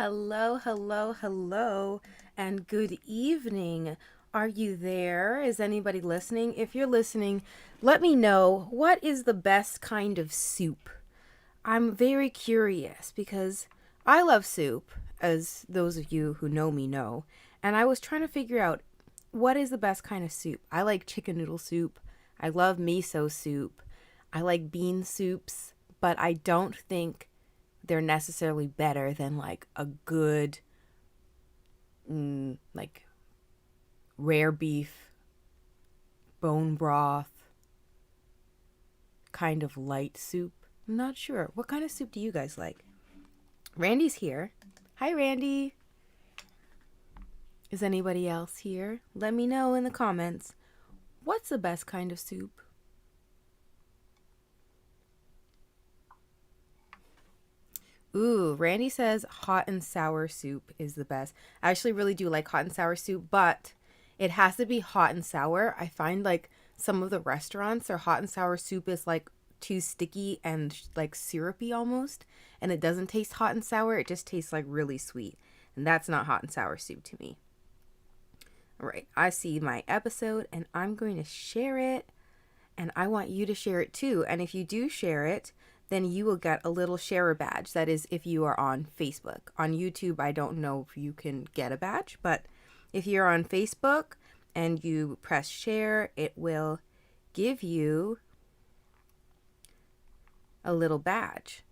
Hello, hello, hello, and good evening. Are you there? Is anybody listening? If you're listening, let me know what is the best kind of soup. I'm very curious because I love soup, as those of you who know me know, and I was trying to figure out what is the best kind of soup. I like chicken noodle soup. I love miso soup. I like bean soups, but I don't think they're necessarily better than like a good like rare beef bone broth kind of light soup. I'm not sure. What kind of soup do you guys like? Randy's here. Hi, Randy. Is anybody else here? Let me know in the comments. What's the best kind of soup? Ooh, Randy says hot and sour soup is the best. I actually really do like hot and sour soup, but it has to be hot and sour. I find like some of the restaurants, their hot and sour soup is like too sticky and like syrupy almost, and it doesn't taste hot and sour. It just tastes like really sweet, and that's not hot and sour soup to me. All right, I see my episode and I'm going to share it, and I want you to share it too. And if you do share it, then you will get a little sharer badge. That is if you are on Facebook. On YouTube, I don't know if you can get a badge, but if you're on Facebook and you press share, it will give you a little badge.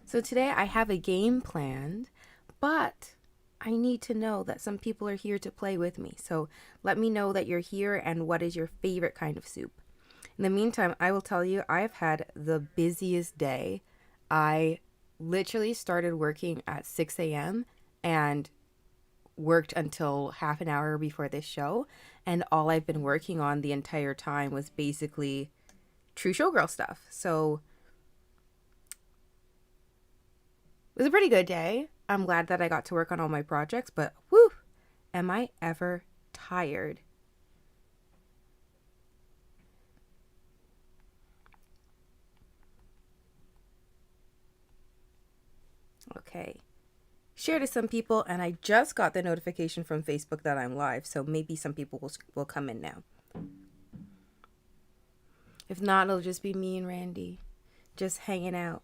So today I have a game planned, but I need to know that some people are here to play with me. So let me know that you're here and what is your favorite kind of soup. In the meantime, I will tell you I've had the busiest day. I literally started working at 6 a.m. and worked until half an hour before this show. And all I've been working on the entire time was basically true showgirl stuff. So it was a pretty good day. I'm glad that I got to work on all my projects, but whew, am I ever tired. Okay. Share to some people, and I just got the notification from Facebook that I'm live, so maybe some people will come in now. If not, it'll just be me and Randy just hanging out.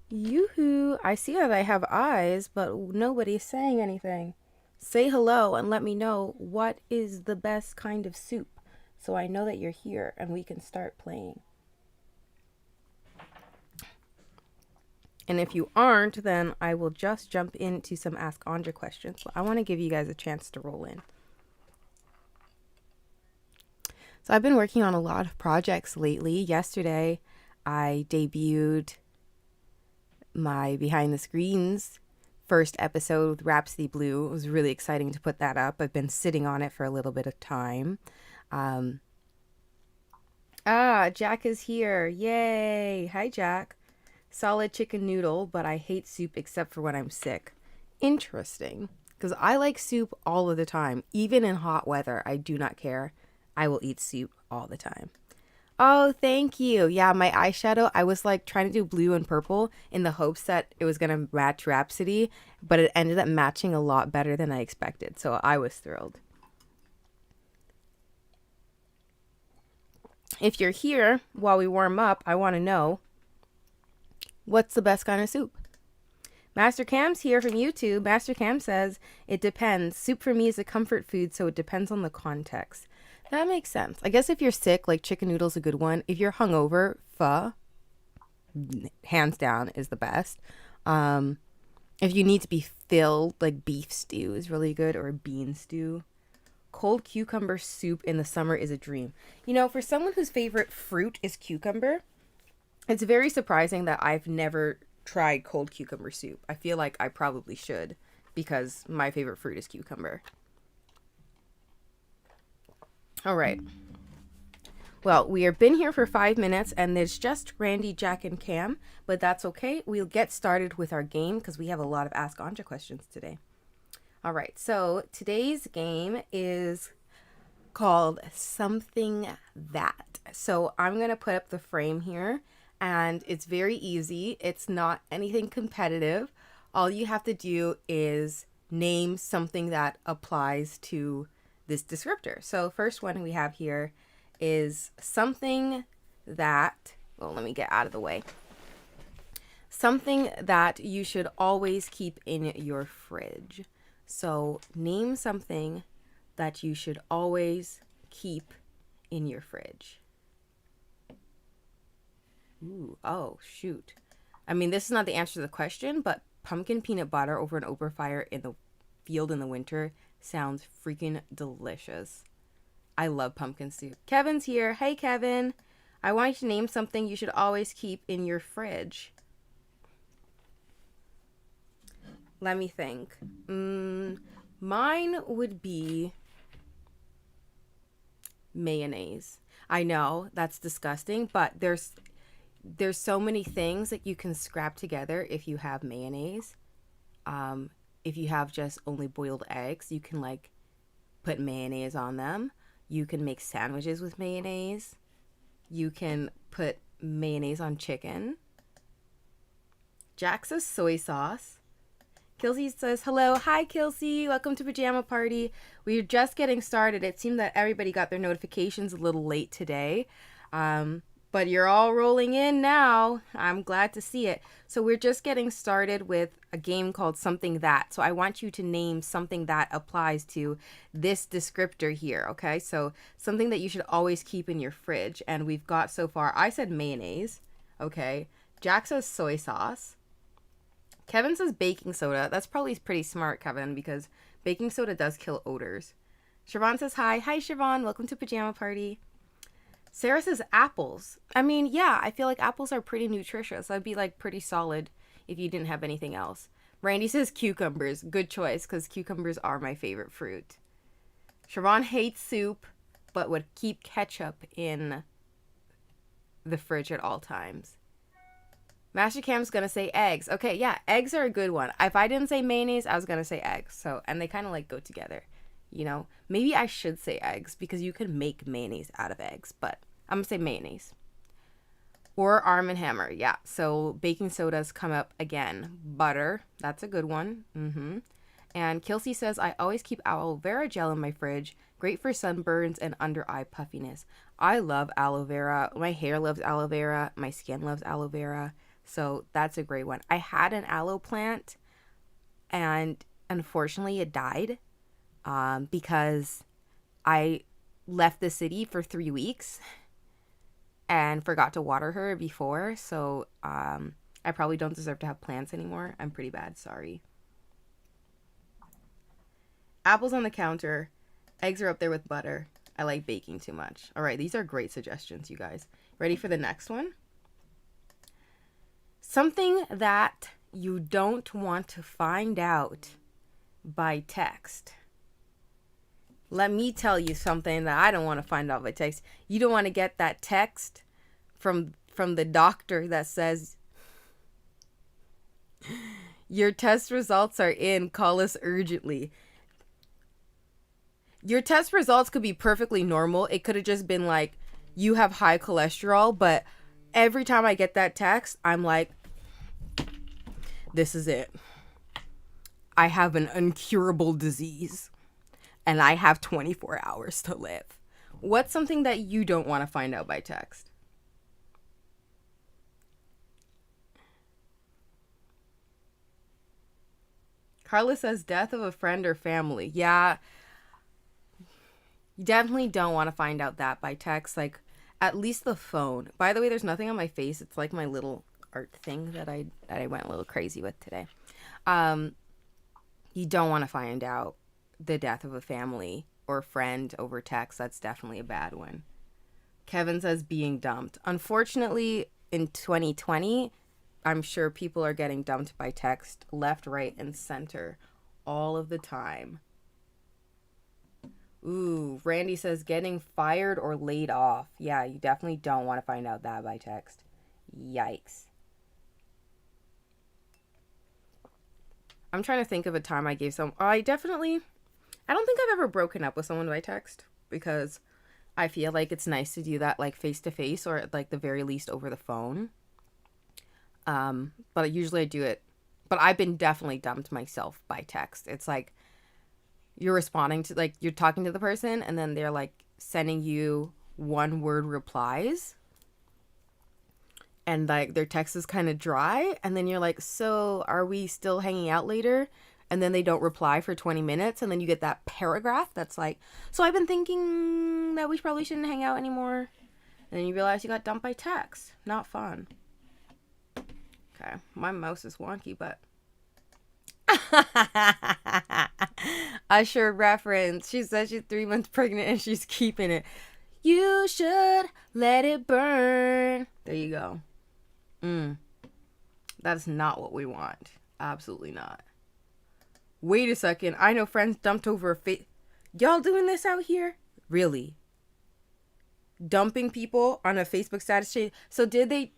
Yoo-hoo! I see that I have eyes, but nobody's saying anything. Say hello and let me know what is the best kind of soup so I know that you're here and we can start playing. And if you aren't, then I will just jump into some Ask Anja questions. But I want to give you guys a chance to roll in. So I've been working on a lot of projects lately. Yesterday, I debuted my behind the screens first episode with Rhapsody Blue. It was really exciting to put that up. I've been sitting on it for a little bit of time. Jack is here. Yay. Hi, Jack. Solid chicken noodle, but I hate soup except for when I'm sick. Interesting. Because I like soup all of the time. Even in hot weather, I do not care. I will eat soup all the time. Oh, thank you. Yeah, my eyeshadow, I was like trying to do blue and purple in the hopes that it was going to match Rhapsody, but it ended up matching a lot better than I expected. So I was thrilled. If you're here while we warm up, I want to know what's the best kind of soup? Master Cam's here from YouTube. Master Cam says, it depends. Soup for me is a comfort food, so it depends on the context. That makes sense. I guess if you're sick, like chicken noodle's a good one. If you're hungover, pho, hands down, is the best. If you need to be filled, like beef stew is really good, or bean stew. Cold cucumber soup in the summer is a dream. You know, for someone whose favorite fruit is cucumber, it's very surprising that I've never tried cold cucumber soup. I feel like I probably should because my favorite fruit is cucumber. All right. Well, we have been here for 5 minutes and there's just Randy, Jack, and Cam, but that's okay. We'll get started with our game because we have a lot of Ask Anja questions today. All right, so today's game is called Something That. So I'm going to put up the frame here and it's very easy. It's not anything competitive. All you have to do is name something that applies to this descriptor. So first one we have here is something that, well, let me get out of the way. Something that you should always keep in your fridge. So name something that you should always keep in your fridge. Ooh, oh, shoot. I mean, this is not the answer to the question, but pumpkin peanut butter over an open fire in the field in the winter sounds freaking delicious. I love pumpkin soup. Kevin's here. Hey, Kevin. I want you to name something you should always keep in your fridge. Let me think. Mine would be mayonnaise. I know that's disgusting, but there's so many things that you can scrap together if you have mayonnaise. If you have just only boiled eggs, you can like put mayonnaise on them. You can make sandwiches with mayonnaise. You can put mayonnaise on chicken. Jack says soy sauce. Kelsey says, hello. Hi, Kelsey. Welcome to Pyjama Party. We're just getting started. It seemed that everybody got their notifications a little late today. But you're all rolling in now. I'm glad to see it. So we're just getting started with a game called Something That. So I want you to name something that applies to this descriptor here, okay? So something that you should always keep in your fridge. And we've got so far, I said mayonnaise, okay? Jack says soy sauce. Kevin says baking soda. That's probably pretty smart, Kevin, because baking soda does kill odors. Siobhan says hi. Hi, Siobhan. Welcome to Pyjama Party. Sarah says apples. I mean, yeah, I feel like apples are pretty nutritious. That'd be like pretty solid if you didn't have anything else. Randy says cucumbers. Good choice, because cucumbers are my favorite fruit. Siobhan hates soup, but would keep ketchup in the fridge at all times. Master Cam's gonna say eggs. Okay, yeah, eggs are a good one. If I didn't say mayonnaise, I was gonna say eggs. So, and they kind of like go together. You know, maybe I should say eggs because you could make mayonnaise out of eggs, but I'm gonna say mayonnaise. Or Arm & Hammer, yeah. So baking sodas come up again. Butter, that's a good one. And Kelsey says, I always keep aloe vera gel in my fridge. Great for sunburns and under eye puffiness. I love aloe vera. My hair loves aloe vera. My skin loves aloe vera. So that's a great one. I had an aloe plant and unfortunately it died. Because I left the city for 3 weeks and forgot to water her before. So I probably don't deserve to have plants anymore. I'm pretty bad. Sorry. Apples on the counter. Eggs are up there with butter. I like baking too much. All right. These are great suggestions, you guys. Ready for the next one? Something that you don't want to find out by text. Let me tell you something that I don't want to find out by text. You don't want to get that text from the doctor that says your test results are in. Call us urgently. Your test results could be perfectly normal. It could have just been like you have high cholesterol, but every time I get that text, I'm like, this is it. I have an incurable disease. And I have 24 hours to live. What's something that you don't want to find out by text? Carla says death of a friend or family. Yeah, you definitely don't want to find out that by text. Like, at least the phone. By the way, there's nothing on my face. It's like my little art thing that I went a little crazy with today. You don't want to find out the death of a family or friend over text. That's definitely a bad one. Kevin says being dumped. Unfortunately, in 2020, I'm sure people are getting dumped by text left, right, and center all of the time. Ooh, Randy says getting fired or laid off. Yeah, you definitely don't want to find out that by text. Yikes. I'm trying to think of a time I gave some. I don't think I've ever broken up with someone by text because I feel like it's nice to do that like face to face or at like the very least over the phone. But usually I do it. But I've been definitely dumped myself by text. It's like you're responding to like you're talking to the person and then they're like sending you one word replies and like their text is kind of dry and then you're like, so are we still hanging out later? And then they don't reply for 20 minutes and then you get that paragraph that's like, so I've been thinking that we probably shouldn't hang out anymore. And then you realize you got dumped by text. Not fun. Okay, my mouse is wonky, but Usher reference. She says she's 3 months pregnant and she's keeping it. You should let it burn. There you go. That's not what we want. Absolutely not. Wait a second. I know friends dumped over a face. Y'all doing this out here? Really? Dumping people on a Facebook status change? So did they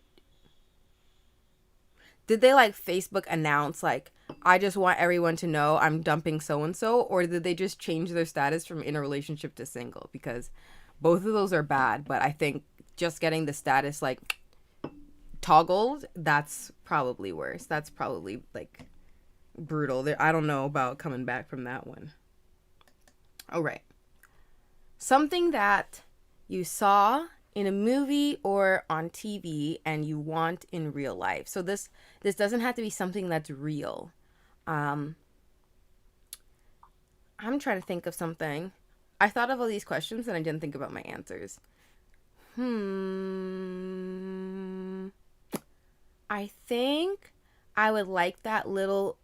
like Facebook announce like, I just want everyone to know I'm dumping so and so, or did they just change their status from in a relationship to single? Because both of those are bad, but I think just getting the status like toggled, that's probably worse. That's probably like brutal. I don't know about coming back from that one. All right. Something that you saw in a movie or on TV and you want in real life. So this doesn't have to be something that's real. I'm trying to think of something. I thought of all these questions and I didn't think about my answers. I think I would like that little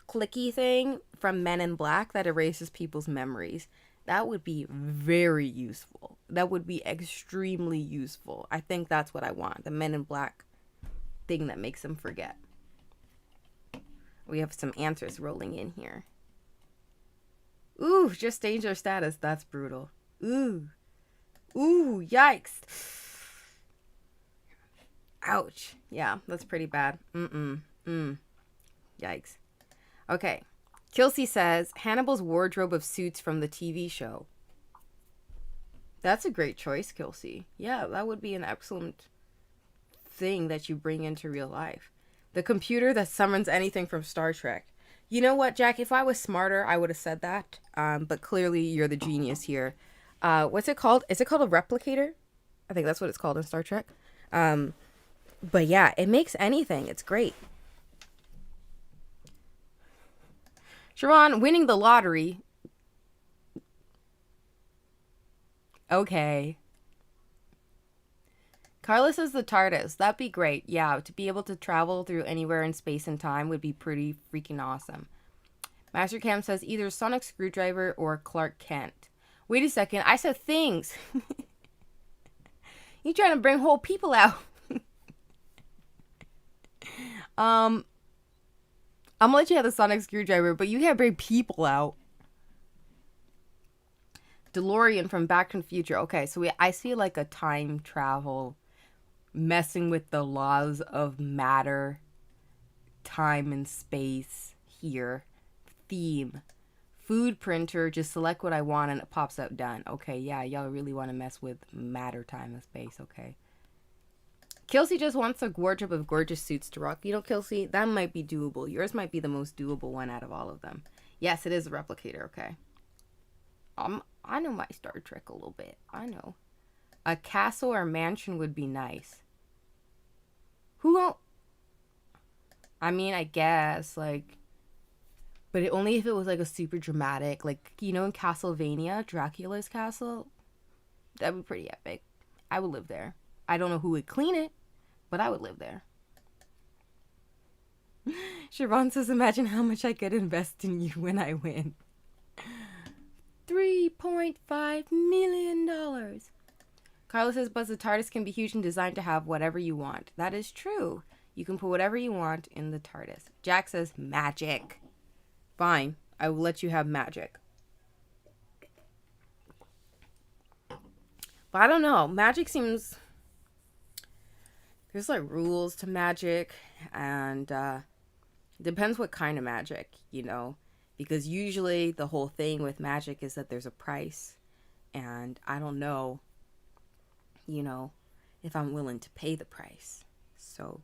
clicky thing from Men in Black that erases people's memories. That would be very useful. That would be extremely useful. I think that's what I want. The Men in Black thing that makes them forget. We have some answers rolling in here. Ooh, just change their status. That's brutal. Ooh, yikes. Ouch. Yeah, that's pretty bad. Yikes. Okay. Kelsey says, Hannibal's wardrobe of suits from the TV show. That's a great choice, Kelsey. Yeah, that would be an excellent thing that you bring into real life. The computer that summons anything from Star Trek. You know what, Jack? If I was smarter, I would have said that. But clearly, you're the genius here. What's it called? Is it called a replicator? I think that's what it's called in Star Trek. But yeah, it makes anything. It's great. Sharon, winning the lottery. Okay. Carla says the TARDIS. That'd be great. Yeah, to be able to travel through anywhere in space and time would be pretty freaking awesome. Master Cam says either Sonic Screwdriver or Clark Kent. Wait a second. I said things. You trying to bring whole people out. I'm gonna let you have the Sonic Screwdriver, but you can't bring people out. DeLorean from Back to the Future. Okay, so I see like a time travel messing with the laws of matter, time and space here. Theme. Food printer, just select what I want and it pops up done. Okay, yeah, y'all really want to mess with matter, time, and space, okay. Kelsey just wants a wardrobe of gorgeous suits to rock. You know, Kelsey, that might be doable. Yours might be the most doable one out of all of them. Yes, it is a replicator, okay. I know my Star Trek a little bit. I know. A castle or mansion would be nice. Who won't? I mean, I guess, like, but only if it was like a super dramatic, like, you know, in Castlevania, Dracula's castle. That'd be pretty epic. I would live there. I don't know who would clean it, but I would live there. Siobhan says, imagine how much I could invest in you when I win. $3.5 million. Carla says, but the TARDIS can be huge and designed to have whatever you want. That is true. You can put whatever you want in the TARDIS. Jack says, magic. Fine. I will let you have magic. But I don't know. Magic seems there's like rules to magic, and depends what kind of magic, because usually the whole thing with magic is that there's a price, and I don't know, you know, if I'm willing to pay the price. So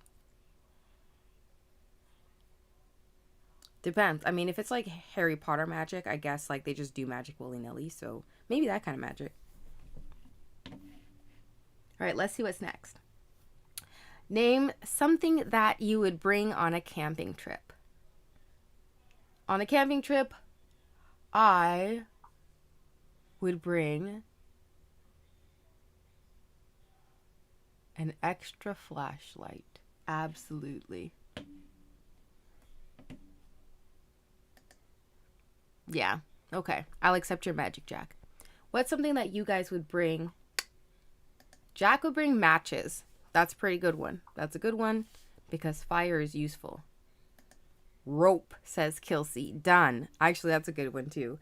depends. I mean, if it's like Harry Potter magic, I guess like they just do magic willy-nilly, so maybe that kind of magic. All right, let's see what's next. Name something that you would bring on a camping trip. On a camping trip, I would bring an extra flashlight. Absolutely. Yeah. Okay. I'll accept your magic, Jack. What's something that you guys would bring? Jack would bring matches. That's a pretty good one. That's a good one because fire is useful. Rope, says Kelsey. Done. Actually, that's a good one too.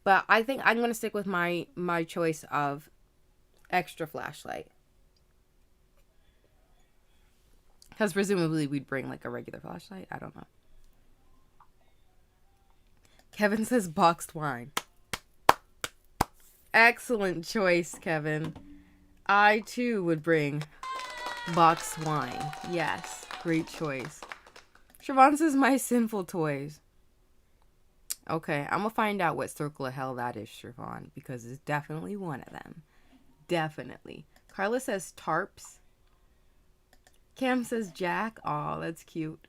But I think I'm going to stick with my choice of extra flashlight. Because presumably we'd bring like a regular flashlight. I don't know. Kevin says boxed wine. Excellent choice, Kevin. I too would bring boxed wine. Yes, great choice. Siobhan says my sinful toys. Okay, I'm gonna find out what circle of hell that is, Siobhan, because it's definitely one of them. Definitely. Carla says tarps. Cam says Jack. Aw, that's cute.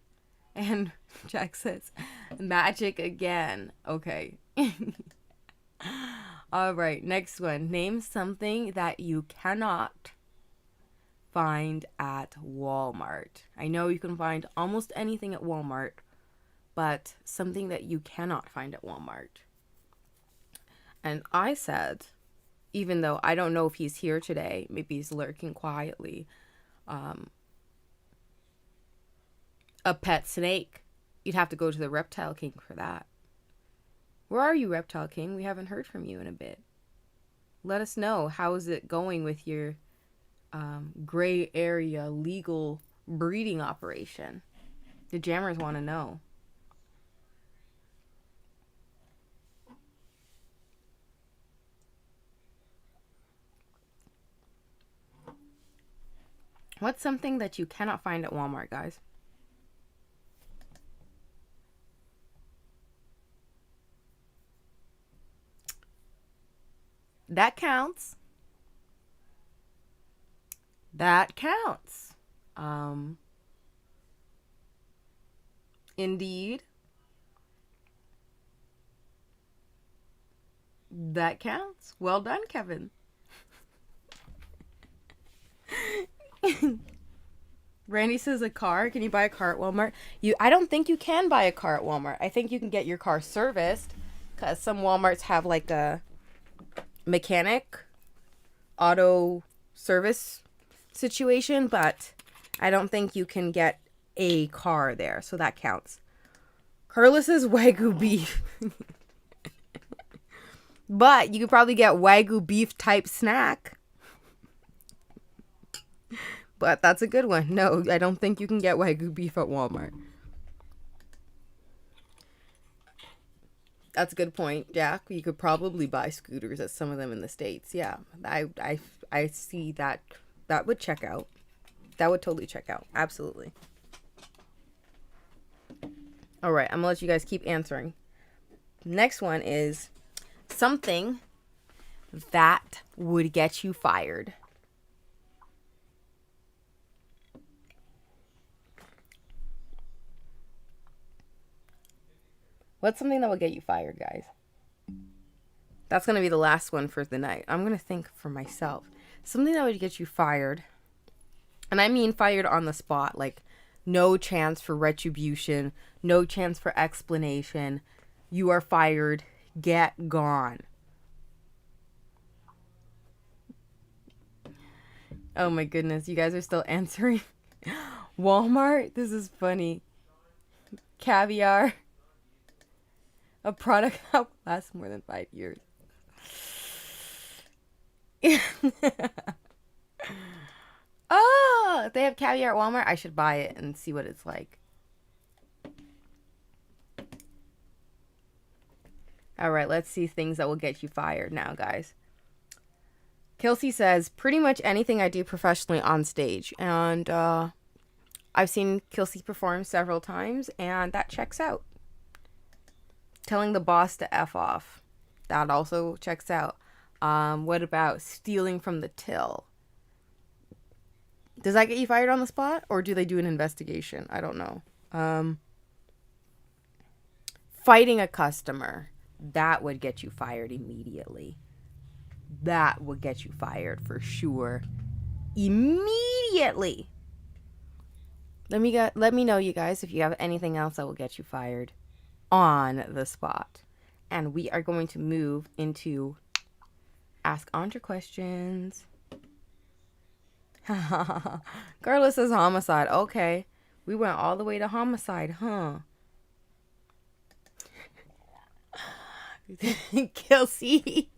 And Jack says magic again. Okay. All right, next one. Name something that you cannot find at Walmart. I know you can find almost anything at Walmart, but something that you cannot find at Walmart. And I said, even though I don't know if he's here today, maybe he's lurking quietly, a pet snake. You'd have to go to the Reptile King for that. Where are you, Reptile King? We haven't heard from you in a bit. Let us know. How is it going with your gray area legal breeding operation? The jammers want to know. What's something that you cannot find at Walmart, guys? That counts. That counts. Indeed. That counts. Well done, Kevin. Randy says a car. Can you buy a car at Walmart? I don't think you can buy a car at Walmart. I think you can get your car serviced because some Walmarts have like a mechanic auto service situation, but I don't think you can get a car there, so that counts. Carla says Wagyu beef. But you could probably get Wagyu beef type snack. But that's a good one. No, I don't think you can get Wagyu beef at Walmart. That's a good point, Jack. You could probably buy scooters at some of them in the States. Yeah, I see that. That would check out. That would totally check out. Absolutely. All right, I'm going to let you guys keep answering. Next one is something that would get you fired. What's something that would get you fired, guys? That's going to be the last one for the night. I'm going to think for myself. Something that would get you fired. And I mean fired on the spot. Like, no chance for retribution. No chance for explanation. You are fired. Get gone. Oh my goodness. You guys are still answering. Walmart? This is funny. Caviar. A product that lasts more than 5 years. Oh, if they have caviar at Walmart, I should buy it and see what it's like. All right, let's see things that will get you fired now, guys. Kelsey says, pretty much anything I do professionally on stage. And I've seen Kelsey perform several times, and that checks out. Telling the boss to F off. That also checks out. What about stealing from the till? Does that get you fired on the spot, or do they do an investigation? I don't know. Fighting a customer. That would get you fired immediately. That would get you fired for sure. Immediately. Let me know, you guys, if you have anything else that will get you fired on the spot. And we are going to move into Ask Anja questions. Carla says homicide. Okay. We went all the way to homicide, huh? Kelsey.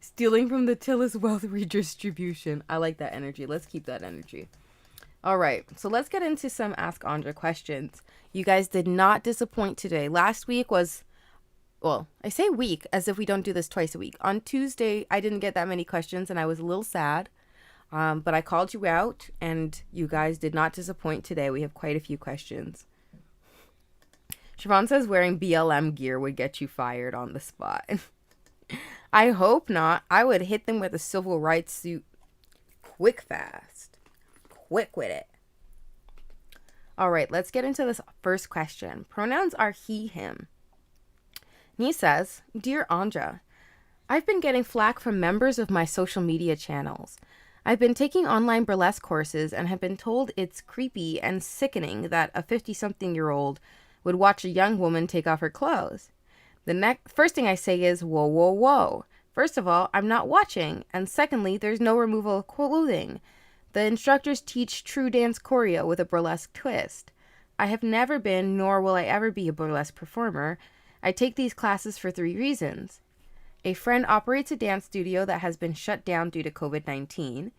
Stealing from the till is wealth redistribution. I like that energy. Let's keep that energy. All right. So let's get into some Ask Anja questions. You guys did not disappoint today. Last week was, well, I say week as if we don't do this twice a week. On Tuesday, I didn't get that many questions and I was a little sad. But I called you out and you guys did not disappoint today. We have quite a few questions. Siobhan says wearing BLM gear would get you fired on the spot. I hope not. I would hit them with a civil rights suit quick fast. Quick with it. All right, let's get into this first question. Pronouns are he, him. And he says, Dear Anja, I've been getting flack from members of my social media channels. I've been taking online burlesque courses and have been told it's creepy and sickening that a 50-something-year-old would watch a young woman take off her clothes. The first thing I say is, whoa, whoa, whoa. First of all, I'm not watching. And secondly, there's no removal of clothing. The instructors teach true dance choreo with a burlesque twist. I have never been, nor will I ever be a burlesque performer. I take these classes for 3 reasons. A friend operates a dance studio that has been shut down due to COVID-19.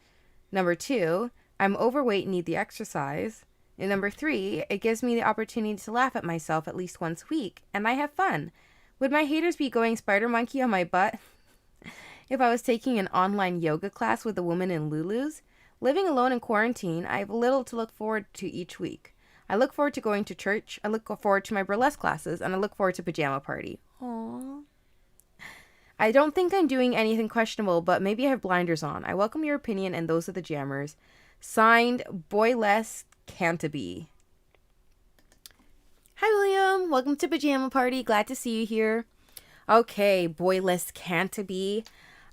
Number 2, I'm overweight and need the exercise. And number 3, it gives me the opportunity to laugh at myself at least once a week, and I have fun. Would my haters be going spider monkey on my butt if I was taking an online yoga class with a woman in Lulu's? Living alone in quarantine, I have little to look forward to each week. I look forward to going to church, I look forward to my burlesque classes, and I look forward to pajama party. Aww. I don't think I'm doing anything questionable, but maybe I have blinders on. I welcome your opinion and those of the jammers. Signed, Boyless Cantaby. Hi, William. Welcome to Pajama Party. Glad to see you here. Okay, Boyless Cantaby.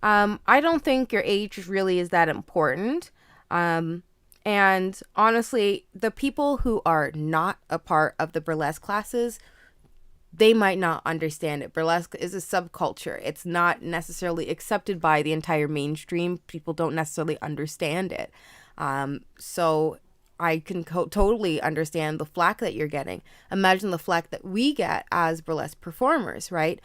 I don't think your age really is that important. And honestly, the people who are not a part of the burlesque classes, they might not understand it. Burlesque is a subculture. It's not necessarily accepted by the entire mainstream. People don't necessarily understand it. So I can totally understand the flack that you're getting. Imagine the flack that we get as burlesque performers, right?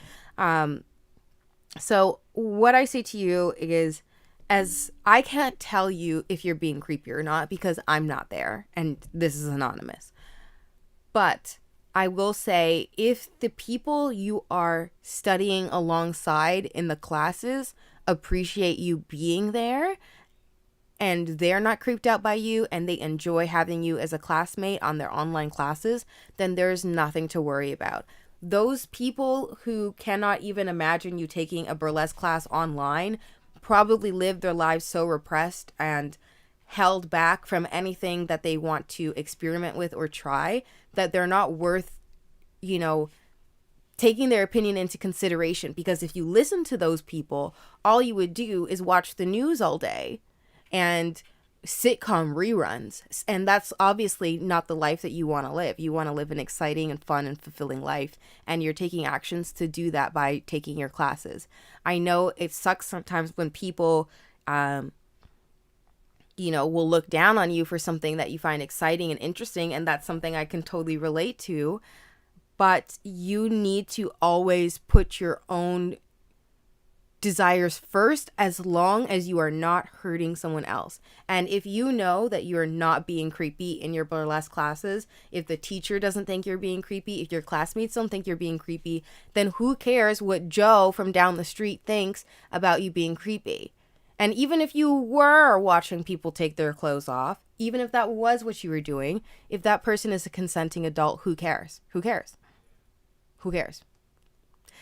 So what I say to you is, as I can't tell you if you're being creepy or not because I'm not there and this is anonymous. But I will say, if the people you are studying alongside in the classes appreciate you being there and they're not creeped out by you and they enjoy having you as a classmate on their online classes, then there's nothing to worry about. Those people who cannot even imagine you taking a burlesque class online probably live their lives so repressed and held back from anything that they want to experiment with or try that they're not worth, taking their opinion into consideration. Because if you listen to those people, all you would do is watch the news all day and sitcom reruns. And that's obviously not the life that you want to live. You want to live an exciting and fun and fulfilling life. And you're taking actions to do that by taking your classes. I know it sucks sometimes when people, will look down on you for something that you find exciting and interesting. And that's something I can totally relate to. But you need to always put your own desires first, as long as you are not hurting someone else. And if you know that you're not being creepy in your burlesque classes, if the teacher doesn't think you're being creepy, if your classmates don't think you're being creepy, then who cares what Joe from down the street thinks about you being creepy? And even if you were watching people take their clothes off, even if that was what you were doing, if that person is a consenting adult, who cares? Who cares? Who cares?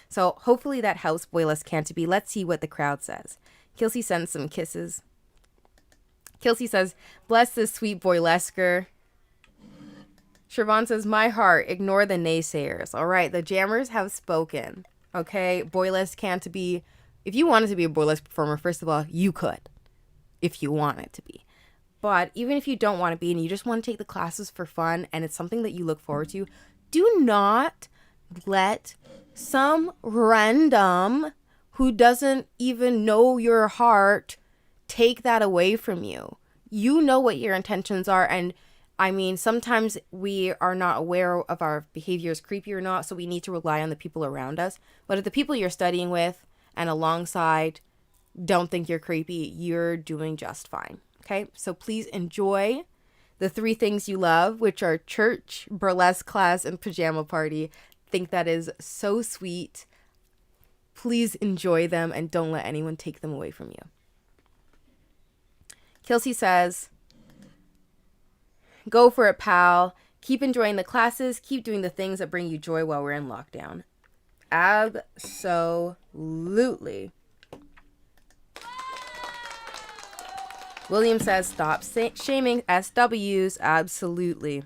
So hopefully that helps Boylesque Canterbury. Let's see what the crowd says. Kelsey sends some kisses. Kelsey says, bless this sweet Boylesquer. Siobhan says, my heart, ignore the naysayers. All right, the jammers have spoken. Okay, Boylesque Canterbury. If you wanted to be a burlesque performer, first of all, you could. If you wanted to be. But even if you don't want to be and you just want to take the classes for fun and it's something that you look forward to, do not let some random who doesn't even know your heart take that away from you. You know what your intentions are. And I mean, sometimes we are not aware of our behavior is creepy or not, so we need to rely on the people around us. But if the people you're studying with and alongside don't think you're creepy, you're doing just fine. Okay, so please enjoy the 3 things you love, which are church, burlesque class, and pajama party. Think that is so sweet. Please enjoy them and don't let anyone take them away from you. Kelsey says, go for it, pal. Keep enjoying the classes. Keep doing the things that bring you joy while we're in lockdown. Absolutely. William says, stop shaming SWs. Absolutely.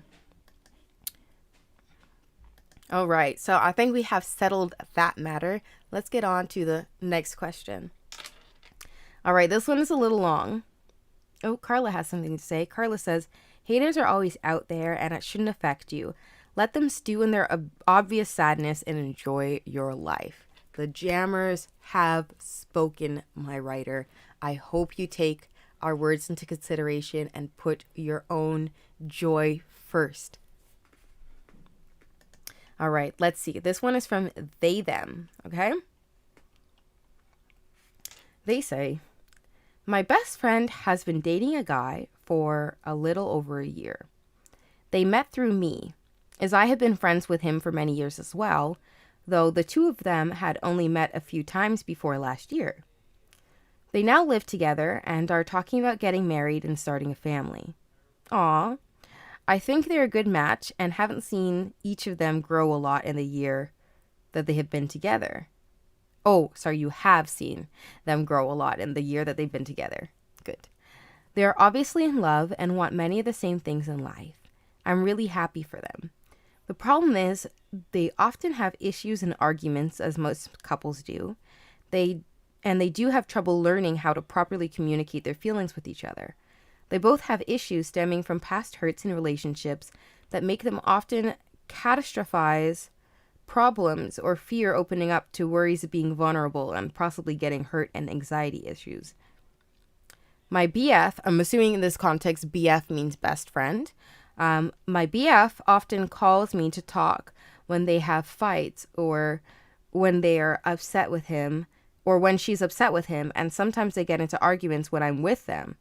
All right, so I think we have settled that matter. Let's get on to the next question. All right, this one is a little long. Oh, Carla has something to say. Carla says, haters are always out there and it shouldn't affect you. Let them stew in their obvious sadness and enjoy your life. The jammers have spoken, my writer. I hope you take our words into consideration and put your own joy first. All right, let's see. This one is from they, them, okay? They say, my best friend has been dating a guy for a little over a year. They met through me, as I had been friends with him for many years as well, though the two of them had only met a few times before last year. They now live together and are talking about getting married and starting a family. Aw. I think they're a good match and haven't seen each of them grow a lot in the year that they have been together. Oh, sorry, you have seen them grow a lot in the year that they've been together. Good. They are obviously in love and want many of the same things in life. I'm really happy for them. The problem is they often have issues and arguments, as most couples do. They do have trouble learning how to properly communicate their feelings with each other. They both have issues stemming from past hurts in relationships that make them often catastrophize problems or fear opening up to worries of being vulnerable and possibly getting hurt and anxiety issues. My BF, I'm assuming in this context, BF means best friend. My BF often calls me to talk when they have fights or when they are upset with him or when she's upset with him, and sometimes they get into arguments when I'm with them.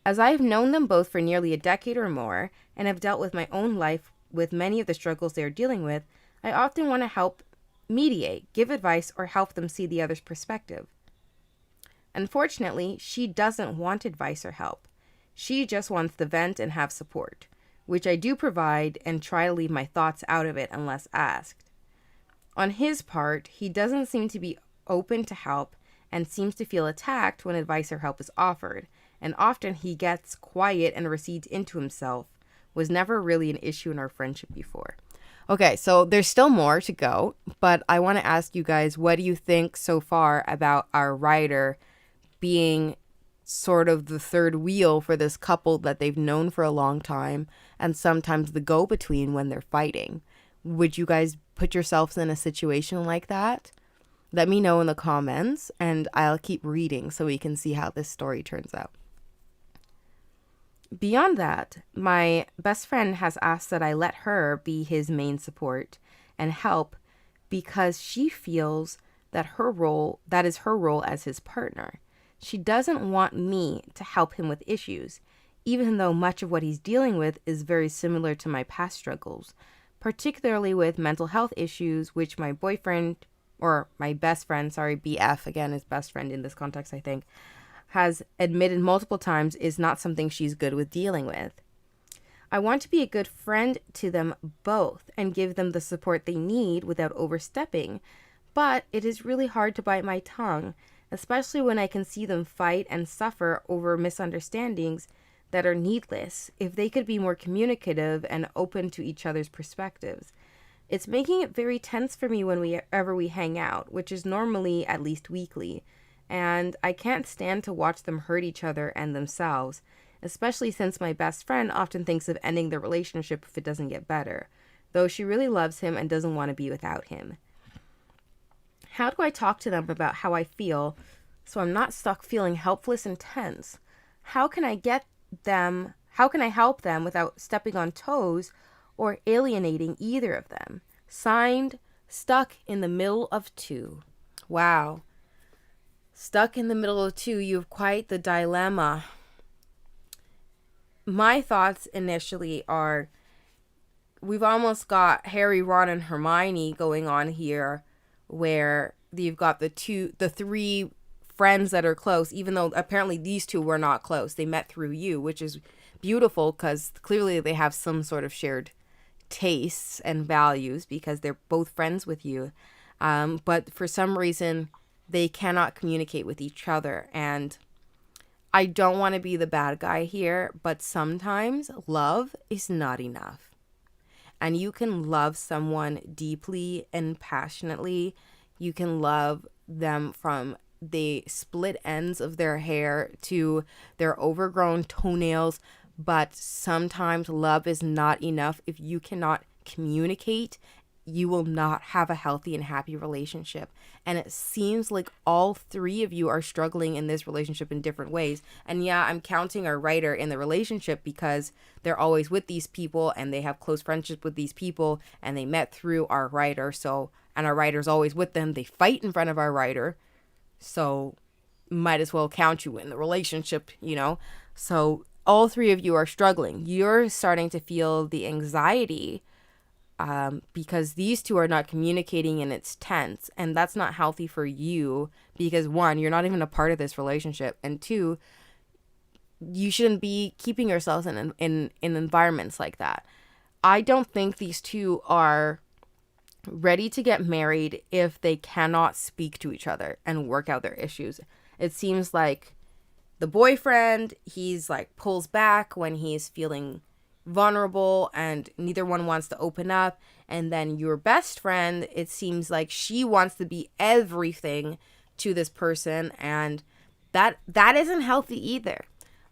As I've known them both for nearly a decade or more and have dealt with my own life with many of the struggles they are dealing with, I often want to help mediate, give advice, or help them see the other's perspective. Unfortunately, she doesn't want advice or help. She just wants to vent and have support, which I do provide and try to leave my thoughts out of it unless asked. On his part, he doesn't seem to be open to help and seems to feel attacked when advice or help is offered, and often he gets quiet and recedes into himself. Was never really an issue in our friendship before. Okay, so there's still more to go, but I want to ask you guys, what do you think so far about our writer being sort of the third wheel for this couple that they've known for a long time and sometimes the go-between when they're fighting? Would you guys put yourselves in a situation like that? Let me know in the comments and I'll keep reading so we can see how this story turns out. Beyond that, my best friend has asked that I let her be his main support and help because she feels that is her role as his partner. She doesn't want me to help him with issues, even though much of what he's dealing with is very similar to my past struggles, particularly with mental health issues, which my boyfriend, or my best friend, sorry, BF, again, is best friend in this context, I think, has admitted multiple times is not something she's good with dealing with. I want to be a good friend to them both and give them the support they need without overstepping, but it is really hard to bite my tongue, especially when I can see them fight and suffer over misunderstandings that are needless. If they could be more communicative and open to each other's perspectives. It's making it very tense for me whenever we hang out, which is normally at least weekly, and I can't stand to watch them hurt each other and themselves, especially since my best friend often thinks of ending the relationship if it doesn't get better, though she really loves him and doesn't want to be without him. How do I talk to them about how I feel so I'm not stuck feeling helpless and tense? How can I help them without stepping on toes or alienating either of them? Signed, Stuck in the Middle of Two. Wow. Stuck in the middle of two, you have quite the dilemma. My thoughts initially are, we've almost got Harry, Ron, and Hermione going on here, where you've got the three friends that are close, even though apparently these two were not close. They met through you, which is beautiful because clearly they have some sort of shared tastes and values because they're both friends with you. But for some reason, they cannot communicate with each other. And I don't want to be the bad guy here, but sometimes love is not enough. And you can love someone deeply and passionately. You can love them from the split ends of their hair to their overgrown toenails, but sometimes love is not enough. If you cannot communicate, you will not have a healthy and happy relationship. And it seems like all three of you are struggling in this relationship in different ways. And yeah, I'm counting our writer in the relationship because they're always with these people and they have close friendships with these people and they met through our writer. So, and our writer's always with them. They fight in front of our writer. So might as well count you in the relationship, So all three of you are struggling. You're starting to feel the anxiety because these two are not communicating and it's tense. And that's not healthy for you because, one, you're not even a part of this relationship. And two, you shouldn't be keeping yourselves in environments like that. I don't think these two are ready to get married if they cannot speak to each other and work out their issues. It seems like the boyfriend, he's like pulls back when he's feeling vulnerable and neither one wants to open up. And then your best friend, it seems like she wants to be everything to this person, and that isn't healthy either.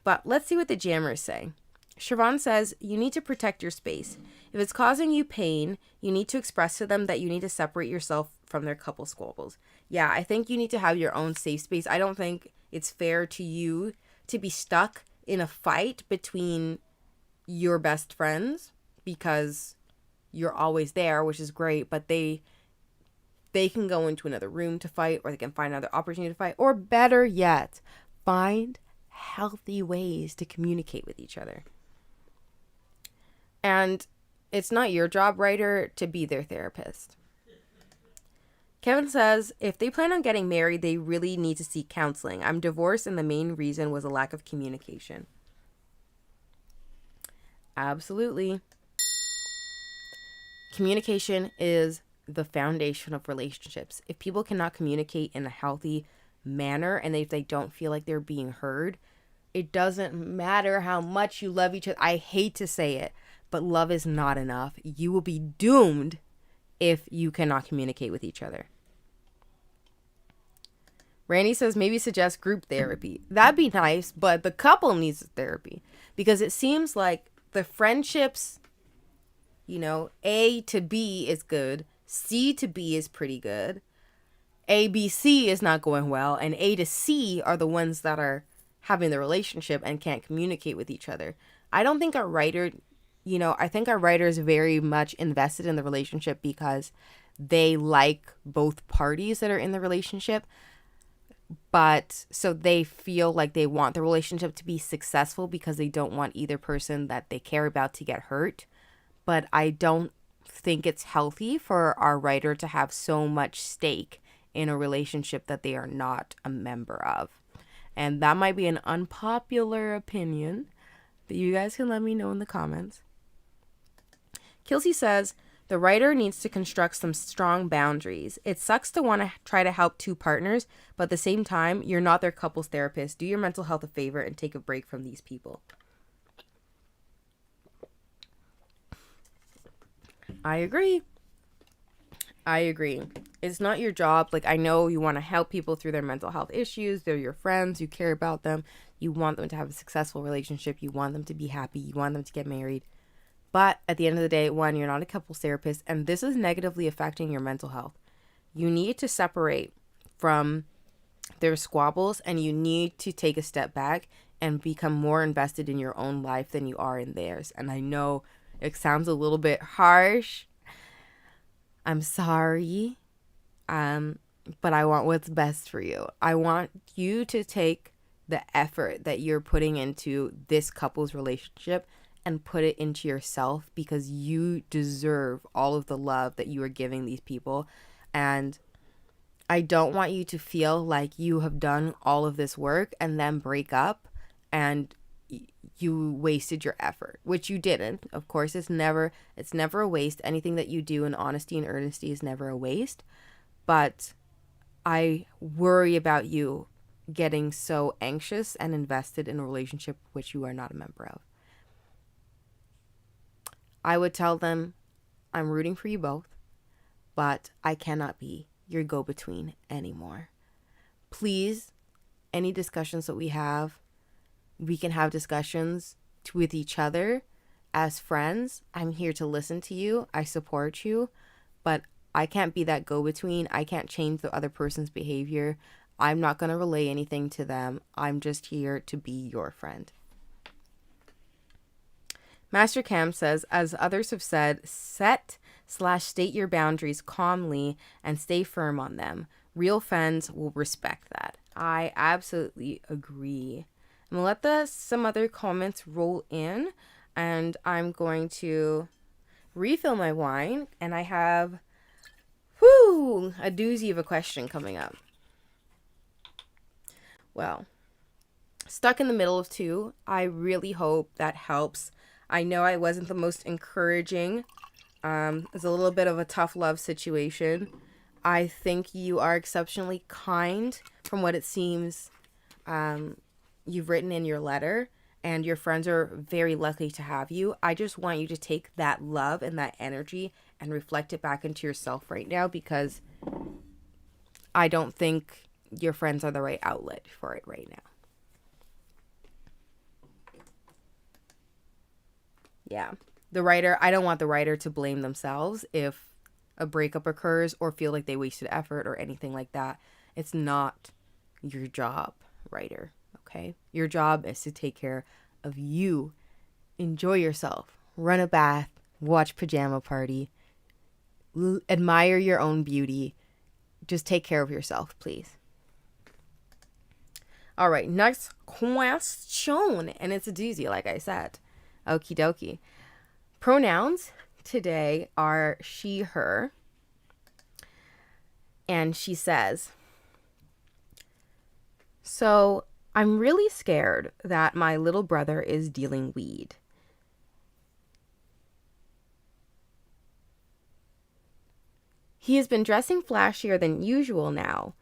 But let's see what the jammers say. Siobhan says, you need to protect your space. If it's causing you pain, you need to express to them that you need to separate yourself from their couple squabbles. Yeah, I think you need to have your own safe space. I don't think it's fair to you to be stuck in a fight between your best friends because you're always there, which is great, but they can go into another room to fight, or they can find another opportunity to fight, or better yet, find healthy ways to communicate with each other. And it's not your job, writer, to be their therapist. Kevin says, if they plan on getting married, they really need to seek counseling. I'm divorced and the main reason was a lack of communication. Absolutely. Communication is the foundation of relationships. If people cannot communicate in a healthy manner and if they don't feel like they're being heard, it doesn't matter how much you love each other. I hate to say it, but love is not enough. You will be doomed if you cannot communicate with each other. Randy says maybe suggest group therapy. That'd be nice, but the couple needs therapy because it seems like the friendships, A to B is good. C to B is pretty good. A, B, C is not going well. And A to C are the ones that are having the relationship and can't communicate with each other. I don't think our writer, I think our writer is very much invested in the relationship because they like both parties that are in the relationship, but so they feel like they want the relationship to be successful because they don't want either person that they care about to get hurt. But I don't think it's healthy for our writer to have so much stake in a relationship that they are not a member of. And that might be an unpopular opinion, but you guys can let me know in the comments. Kelsey says, the writer needs to construct some strong boundaries. It sucks to want to try to help two partners, but at the same time, you're not their couples therapist. Do your mental health a favor and take a break from these people. I agree. It's not your job. Like, I know you want to help people through their mental health issues. They're your friends. You care about them. You want them to have a successful relationship. You want them to be happy. You want them to get married. But at the end of the day, one, you're not a couples therapist, and this is negatively affecting your mental health. You need to separate from their squabbles, and you need to take a step back and become more invested in your own life than you are in theirs. And I know it sounds a little bit harsh. I'm sorry. But I want what's best for you. I want you to take the effort that you're putting into this couple's relationship and put it into yourself, because you deserve all of the love that you are giving these people. And I don't want you to feel like you have done all of this work and then break up and you wasted your effort, which you didn't. Of course, it's never a waste. Anything that you do in honesty and earnesty is never a waste. But I worry about you getting so anxious and invested in a relationship which you are not a member of. I would tell them, I'm rooting for you both, but I cannot be your go-between anymore. Please, any discussions that we can have discussions with each other as friends. I'm here to listen to you. I support you, but I can't be that go-between. I can't change the other person's behavior. I'm not going to relay anything to them. I'm just here to be your friend. Master Cam says, as others have said, set/state your boundaries calmly and stay firm on them. Real friends will respect that. I absolutely agree. I'm going to let some other comments roll in, and I'm going to refill my wine, and I have a doozy of a question coming up. Well, stuck in the middle of two. I really hope that helps. I know I wasn't the most encouraging. It's a little bit of a tough love situation. I think you are exceptionally kind from what it seems you've written in your letter, and your friends are very lucky to have you. I just want you to take that love and that energy and reflect it back into yourself right now, because I don't think your friends are the right outlet for it right now. Yeah. I don't want the writer to blame themselves if a breakup occurs or feel like they wasted effort or anything like that. It's not your job, writer, okay? Your job is to take care of you. Enjoy yourself. Run a bath. Watch Pyjama Party. Admire your own beauty. Just take care of yourself, please. All right, next question. And it's a doozy, like I said. Okie dokie. Pronouns today are she, her. And she says, so I'm really scared that my little brother is dealing weed. He has been dressing flashier than usual now,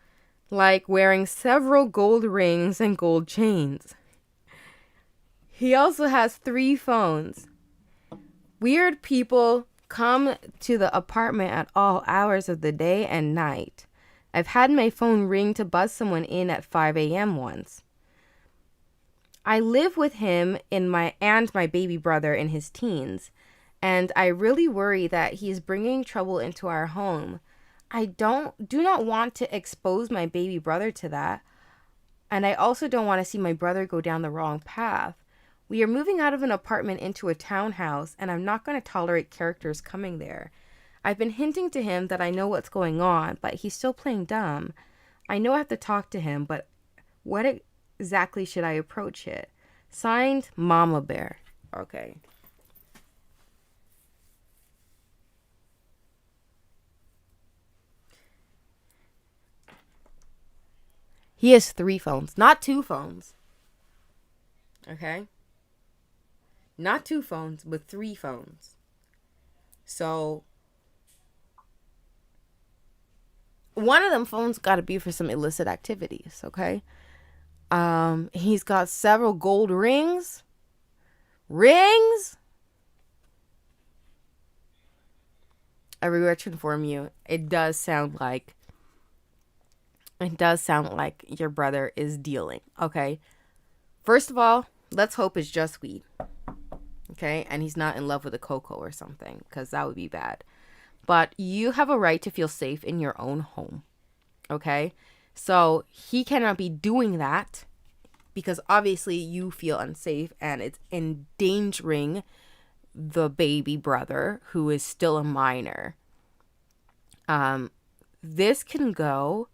like wearing several gold rings and gold chains. He also has 3 phones. Weird people come to the apartment at all hours of the day and night. I've had my phone ring to buzz someone in at 5 a.m. once. I live with him and my baby brother in his teens, and I really worry that he's bringing trouble into our home. I do not want to expose my baby brother to that, and I also don't want to see my brother go down the wrong path. We are moving out of an apartment into a townhouse, and I'm not going to tolerate characters coming there. I've been hinting to him that I know what's going on, but he's still playing dumb. I know I have to talk to him, but what exactly should I approach it? Signed, Mama Bear. Okay. He has 3 phones, not 2 phones. Okay? Not 2 phones, but 3 phones. So, one of them phones got to be for some illicit activities, okay? He's got several gold rings. Rings? I regret to inform you, it does sound like your brother is dealing, okay? First of all, let's hope it's just weed, okay? And he's not in love with a cocoa or something, because that would be bad. But you have a right to feel safe in your own home, okay? So he cannot be doing that because obviously you feel unsafe and it's endangering the baby brother who is still a minor. This can go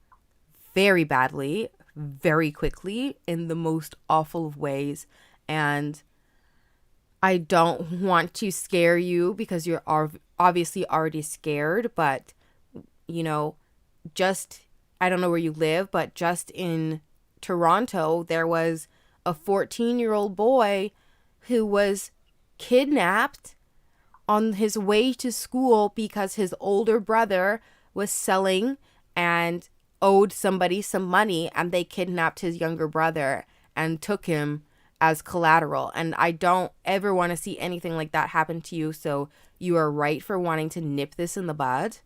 very badly, very quickly, in the most awful of ways. And I don't want to scare you because you're obviously already scared, but, you know, just, I don't know where you live, but just in Toronto, there was a 14-year-old boy who was kidnapped on his way to school because his older brother was selling and owed somebody some money, and they kidnapped his younger brother and took him as collateral. And I don't ever want to see anything like that happen to you, so you are right for wanting to nip this in the bud.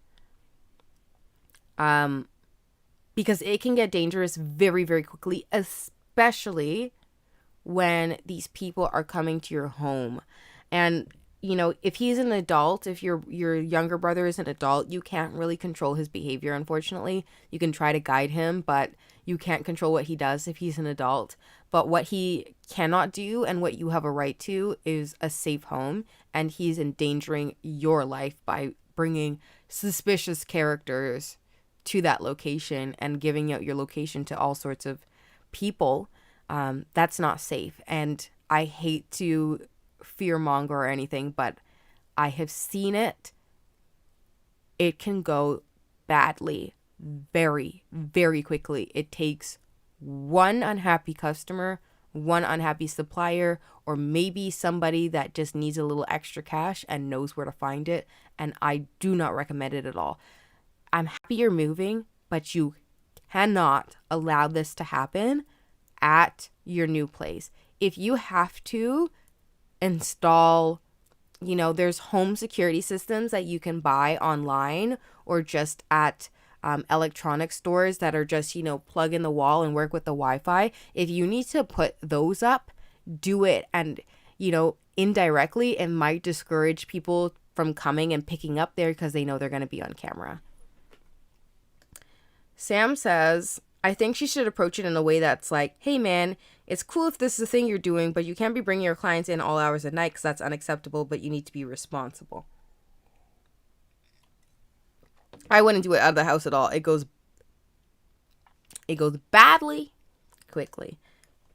Because it can get dangerous very, very quickly, especially when these people are coming to your home. And, you know, if he's an adult, if your younger brother is an adult, you can't really control his behavior, unfortunately. You can try to guide him, but you can't control what he does if he's an adult. But what he cannot do and what you have a right to is a safe home. And he's endangering your life by bringing suspicious characters to that location and giving out your location to all sorts of people. That's not safe. And I hate to fearmonger or anything, but I have seen it. It can go badly very, very quickly. It takes one unhappy customer, one unhappy supplier, or maybe somebody that just needs a little extra cash and knows where to find it. And I do not recommend it at all. I'm happy you're moving, but you cannot allow this to happen at your new place. If you have to install, you know, there's home security systems that you can buy online or just at electronic stores that are just, you know, plug in the wall and work with the Wi-Fi. If you need to put those up, do it. And, you know, indirectly, it might discourage people from coming and picking up there because they know they're going to be on camera. Sam says, I think she should approach it in a way that's like, hey man, it's cool if this is a thing you're doing, but you can't be bringing your clients in all hours of night because that's unacceptable, but you need to be responsible. I wouldn't do it out of the house at all. It goes badly quickly.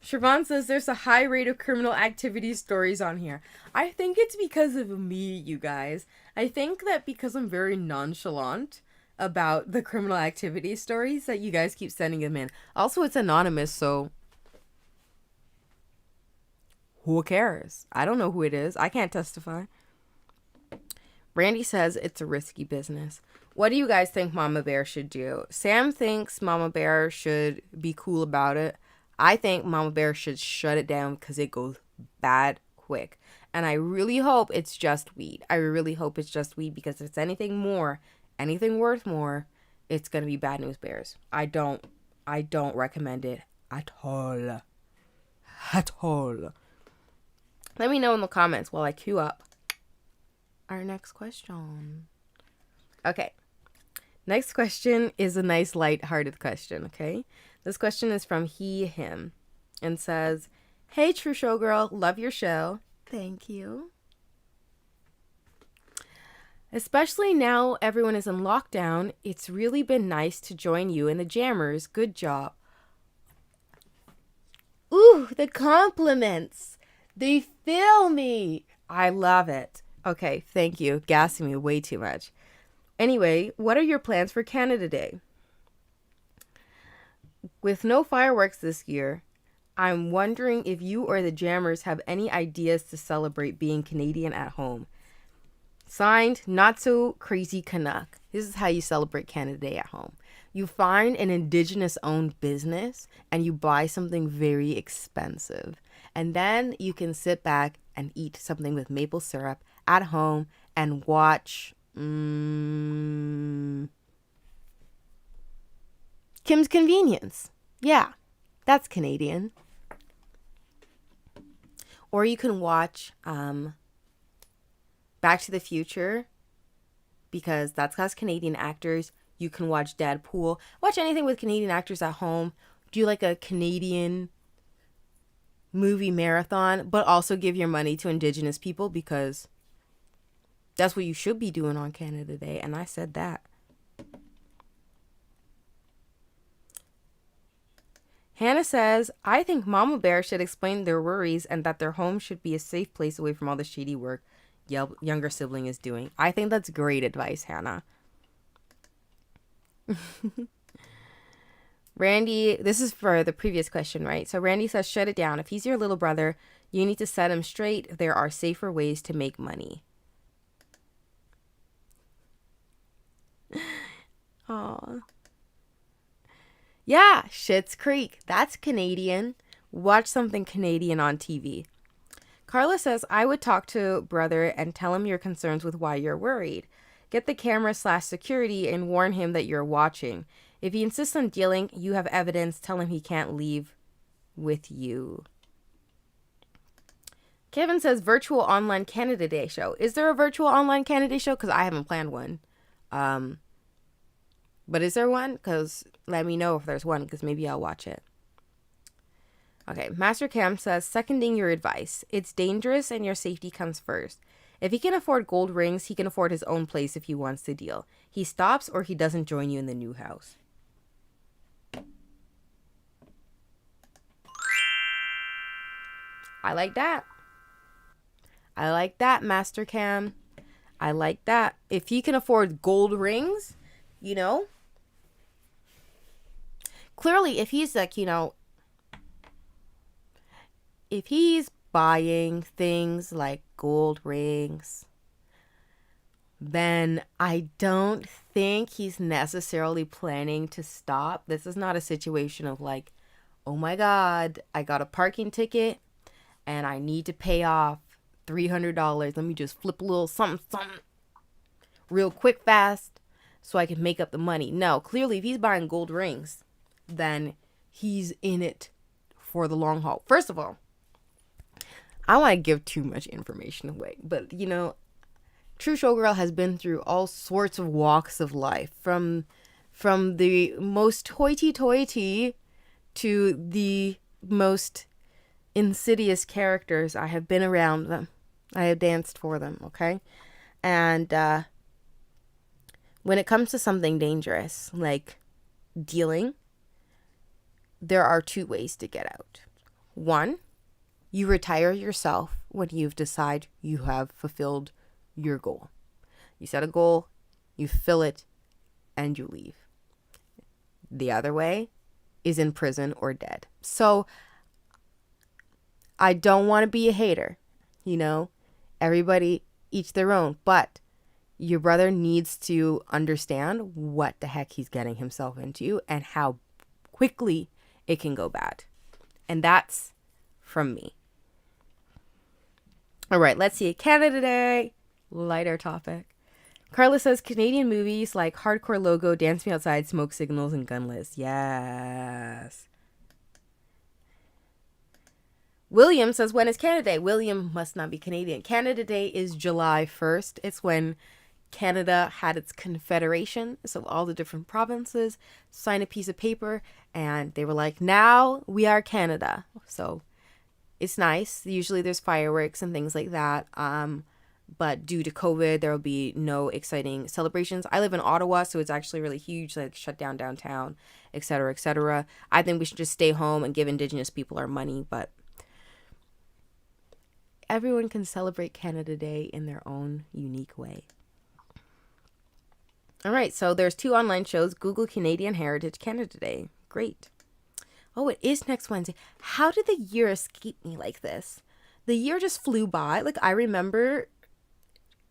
Siobhan says there's a high rate of criminal activity stories on here. I think it's because of me, you guys. I think that because I'm very nonchalant about the criminal activity stories that you guys keep sending them in. Also, it's anonymous, so who cares? I don't know who it is. I can't testify. Randy says it's a risky business. What do you guys think Mama Bear should do? Sam thinks Mama Bear should be cool about it. I think Mama Bear should shut it down because it goes bad quick. And I really hope it's just weed. I really hope it's just weed, because if it's anything worth more, it's going to be bad news bears. I don't recommend it at all. At all. Let me know in the comments while I queue up our next question. Okay. Next question is a nice light-hearted question, okay? This question is from him, and says, hey, True Showgirl, love your show. Thank you. Especially now everyone is in lockdown, it's really been nice to join you in the jammers. Good job. Ooh, the compliments. They fill me. I love it. Okay, thank you. Gassing me way too much. Anyway, what are your plans for Canada Day? With no fireworks this year, I'm wondering if you or the jammers have any ideas to celebrate being Canadian at home. Signed, Not So Crazy Canuck. This is how you celebrate Canada Day at home. You find an indigenous owned business and you buy something very expensive. And then you can sit back and eat something with maple syrup at home and watch Kim's Convenience. Yeah, that's Canadian. Or you can watch Back to the Future, because that's Canadian actors. You can watch Deadpool. Watch anything with Canadian actors at home. Do like a Canadian movie marathon, but also give your money to Indigenous people, because that's what you should be doing on Canada Day. And I said that. Hannah says, I think Mama Bear should explain their worries and that their home should be a safe place away from all the shady work younger sibling is doing. I think that's great advice, Hannah. Randy, this is for the previous question, right? So Randy says, shut it down. If he's your little brother, you need to set him straight. There are safer ways to make money. Aw. Yeah, Schitt's Creek. That's Canadian. Watch something Canadian on TV. Carla says, I would talk to brother and tell him your concerns with why you're worried. Get the camera/security and warn him that you're watching. If he insists on dealing, you have evidence. Tell him he can't leave with you. Kevin says, virtual online Canada Day show. Is there a virtual online Canada Day show? Because I haven't planned one. But is there one? Because let me know if there's one, because maybe I'll watch it. Okay, Master Cam says, seconding your advice. It's dangerous and your safety comes first. If he can afford gold rings, he can afford his own place if he wants to deal. He stops or he doesn't join you in the new house. I like that. I like that, Master Cam. I like that. If he can afford gold rings, you know. Clearly, if he's like, if he's buying things like gold rings, then I don't think he's necessarily planning to stop. This is not a situation of like, oh my God, I got a parking ticket and I need to pay off $300. Let me just flip a little something real quick, fast, so I can make up the money. No, clearly if he's buying gold rings, then he's in it for the long haul. First of all, I don't want to give too much information away, but True Showgirl has been through all sorts of walks of life, from the most hoity-toity to the most insidious characters. I have been around them. I have danced for them, okay? And when it comes to something dangerous, like dealing, there are two ways to get out. One, you retire yourself when you've decided you have fulfilled your goal. You set a goal, you fulfill it, and you leave. The other way is in prison or dead. So I don't want to be a hater. Everybody each their own. But your brother needs to understand what the heck he's getting himself into and how quickly it can go bad. And that's from me. All right, let's see. Canada Day, lighter topic. Carla says, Canadian movies like Hardcore Logo, Dance Me Outside, Smoke Signals, and Gunless. Yes. William says, when is Canada Day? William must not be Canadian. Canada Day is July 1st. It's when Canada had its confederation. So all the different provinces signed a piece of paper and they were like, now we are Canada. So it's nice. Usually there's fireworks and things like that. But due to COVID, there will be no exciting celebrations. I live in Ottawa, so it's actually really huge, like shut down downtown, etc., etc. I think we should just stay home and give Indigenous people our money, but everyone can celebrate Canada Day in their own unique way. All right, so there's 2 online shows. Google Canadian Heritage Canada Day. Great. Oh, it is next Wednesday. How did the year escape me like this? The year just flew by. Like, I remember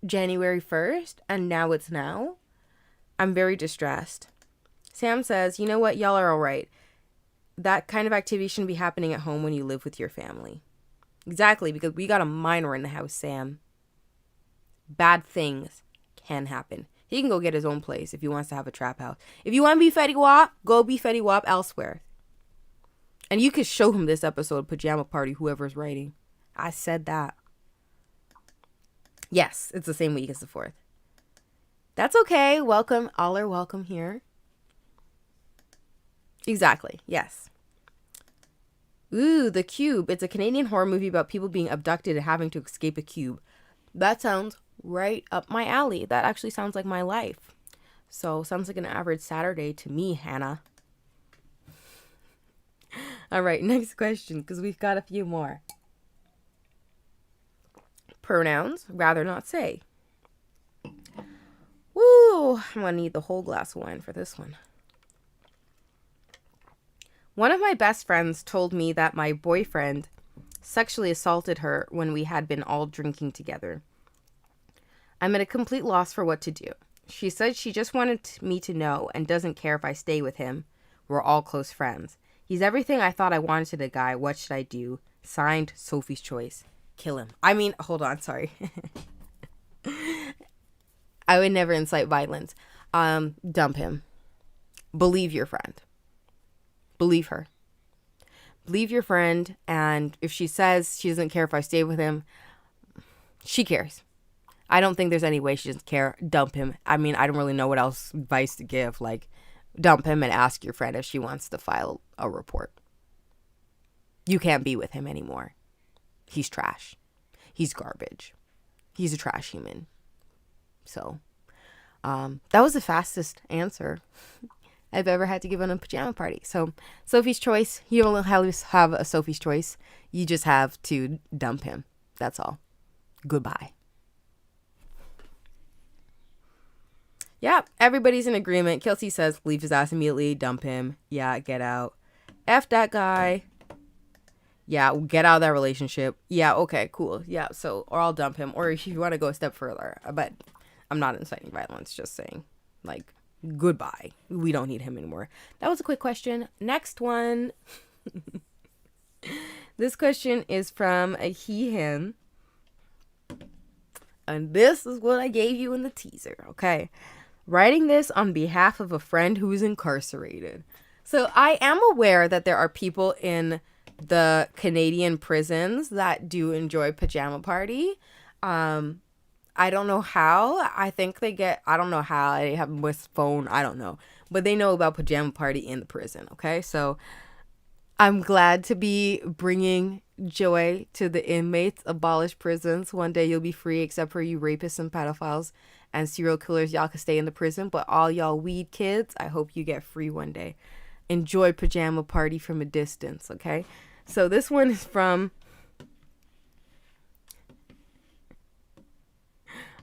January 1st, and now it's now. I'm very distressed. Sam says, you know what? Y'all are all right. That kind of activity shouldn't be happening at home when you live with your family. Exactly, because we got a minor in the house, Sam. Bad things can happen. He can go get his own place if he wants to have a trap house. If you want to be Fetty Wap, go be Fetty Wap elsewhere. And you could show him this episode, Pyjama Party, whoever's writing. I said that. Yes, it's the same week as the 4th. That's okay. Welcome. All are welcome here. Exactly. Yes. Ooh, The Cube. It's a Canadian horror movie about people being abducted and having to escape a cube. That sounds right up my alley. That actually sounds like my life. So, sounds like an average Saturday to me, Hannah. All right, next question, because we've got a few more. Pronouns, rather not say. Woo, I'm going to need the whole glass of wine for this one. One of my best friends told me that my boyfriend sexually assaulted her when we had been all drinking together. I'm at a complete loss for what to do. She said she just wanted me to know and doesn't care if I stay with him. We're all close friends. He's everything I thought I wanted in a guy. What should I do? Signed, Sophie's Choice. Kill him. I mean, hold on, sorry. I would never incite violence. Dump him. Believe your friend. Believe her. Believe your friend, and if she says she doesn't care if I stay with him, she cares. I don't think there's any way she doesn't care. Dump him. I mean, I don't really know what else advice to give. Like, dump him and ask your friend if she wants to file a report. You can't be with him anymore. He's trash. He's garbage. He's a trash human. So, that was the fastest answer I've ever had to give on a pajama party. So, Sophie's Choice. You don't have a Sophie's Choice. You just have to dump him. That's all. Goodbye. Yeah, everybody's in agreement. Kelsey says, leave his ass immediately. Dump him. Yeah, get out. F that guy. Yeah, get out of that relationship. Yeah, okay, cool. Yeah, so, or I'll dump him. Or if you want to go a step further. But I'm not inciting violence, just saying. Like, goodbye. We don't need him anymore. That was a quick question. Next one. This question is from a he, him. And this is what I gave you in the teaser, okay? Writing this on behalf of a friend who is incarcerated. So I am aware that there are people in the Canadian prisons that do enjoy pajama party. I don't know how. I think they get, I don't know how. They have with phone. I don't know. But they know about pajama party in the prison, okay? So I'm glad to be bringing joy to the inmates. Abolish prisons. One day you'll be free, except for you rapists and pedophiles and serial killers. Y'all can stay in the prison. But all y'all weed kids, I hope you get free one day. Enjoy pajama party from a distance, okay? So this one is from...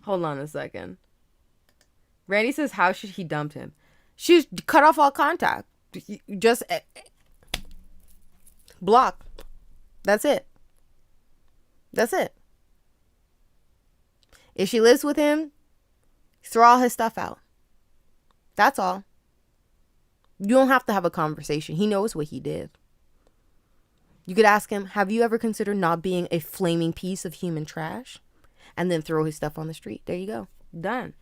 Hold on a second. Randy says, how should he dump him? She's cut off all contact. Just block. That's it. That's it. If she lives with him, throw all his stuff out. That's all. You don't have to have a conversation. He knows what he did. You could ask him, have you ever considered not being a flaming piece of human trash? And then throw his stuff on the street. There you go. Done.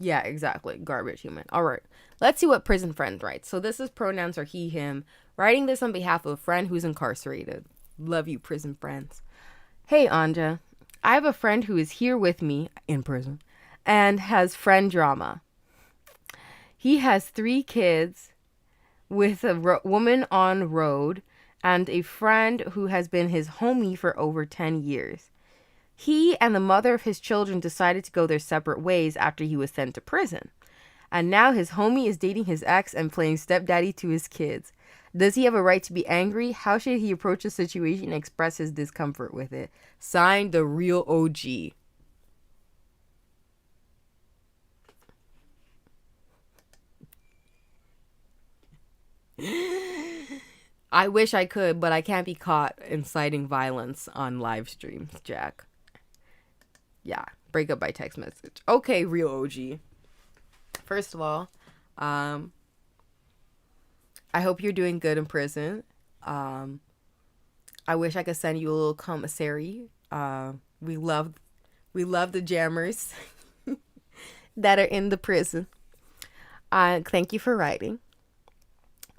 Yeah, exactly. Garbage human. All right. Let's see what prison friend writes. So this is pronouns are he, him. Writing this on behalf of a friend who's incarcerated. Love you, prison friends. Hey, Anja. I have a friend who is here with me in prison and has friend drama. He has 3 kids with a woman on road and a friend who has been his homie for over 10 years. He and the mother of his children decided to go their separate ways after he was sent to prison. And now his homie is dating his ex and playing stepdaddy to his kids. Does he have a right to be angry? How should he approach the situation and express his discomfort with it? Signed, the real OG. I wish I could, but I can't be caught inciting violence on live streams, Jack. Yeah, break up by text message. Okay, real OG. First of all, I hope you're doing good in prison. I wish I could send you a little commissary. We love the jammers that are in the prison. Thank you for writing.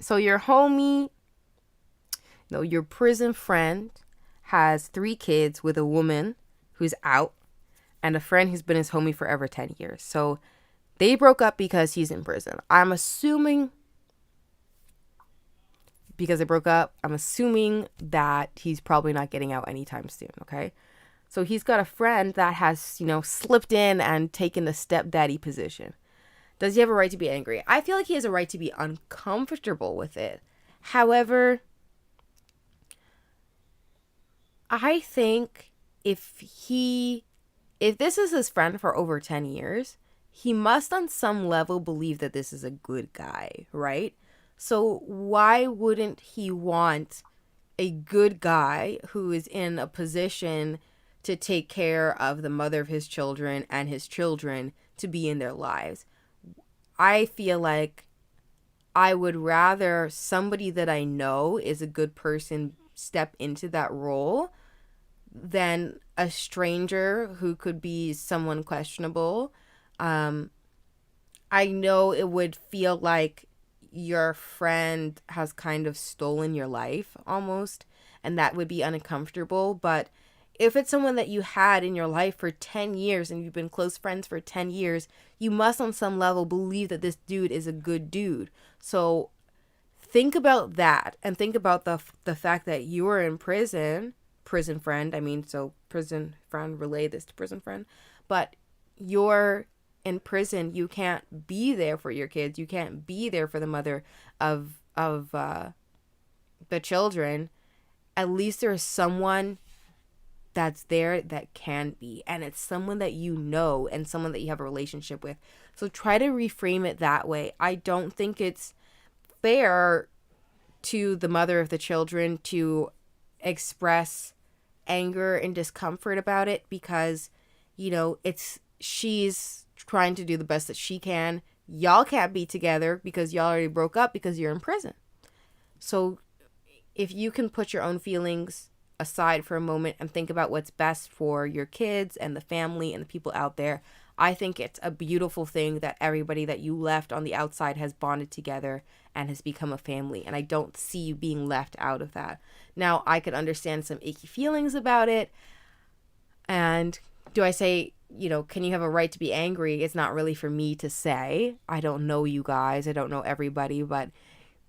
So your homie, no, your prison friend has 3 kids with a woman who's out and a friend who's been his homie for over 10 years. So they broke up because he's in prison. I'm assuming because they broke up, I'm assuming that he's probably not getting out anytime soon, okay? So he's got a friend that has, slipped in and taken the stepdaddy position. Does he have a right to be angry? I feel like he has a right to be uncomfortable with it. However, I think if this is his friend for over 10 years, he must on some level believe that this is a good guy, right? So why wouldn't he want a good guy who is in a position to take care of the mother of his children and his children to be in their lives? I feel like I would rather somebody that I know is a good person step into that role than a stranger who could be someone questionable. I know it would feel like your friend has kind of stolen your life almost, and that would be uncomfortable. But if it's someone that you had in your life for 10 years and you've been close friends for 10 years, you must on some level believe that this dude is a good dude. So think about that, and think about the fact that you were in prison friend. So prison friend, relay this to prison friend. But you're in prison, you can't be there for your kids. You can't be there for the mother of the children. At least there's someone that's there that can be, and it's someone that you know and someone that you have a relationship with. So try to reframe it that way. I don't think it's fair to the mother of the children to express anger and discomfort about it because she's trying to do the best that she can. Y'all can't be together because y'all already broke up because you're in prison. So if you can put your own feelings aside for a moment and think about what's best for your kids and the family and the people out there, I think it's a beautiful thing that everybody that you left on the outside has bonded together and has become a family. And I don't see you being left out of that. Now, I could understand some icky feelings about it. And do I say, can you have a right to be angry? It's not really for me to say. I don't know you guys. I don't know everybody. But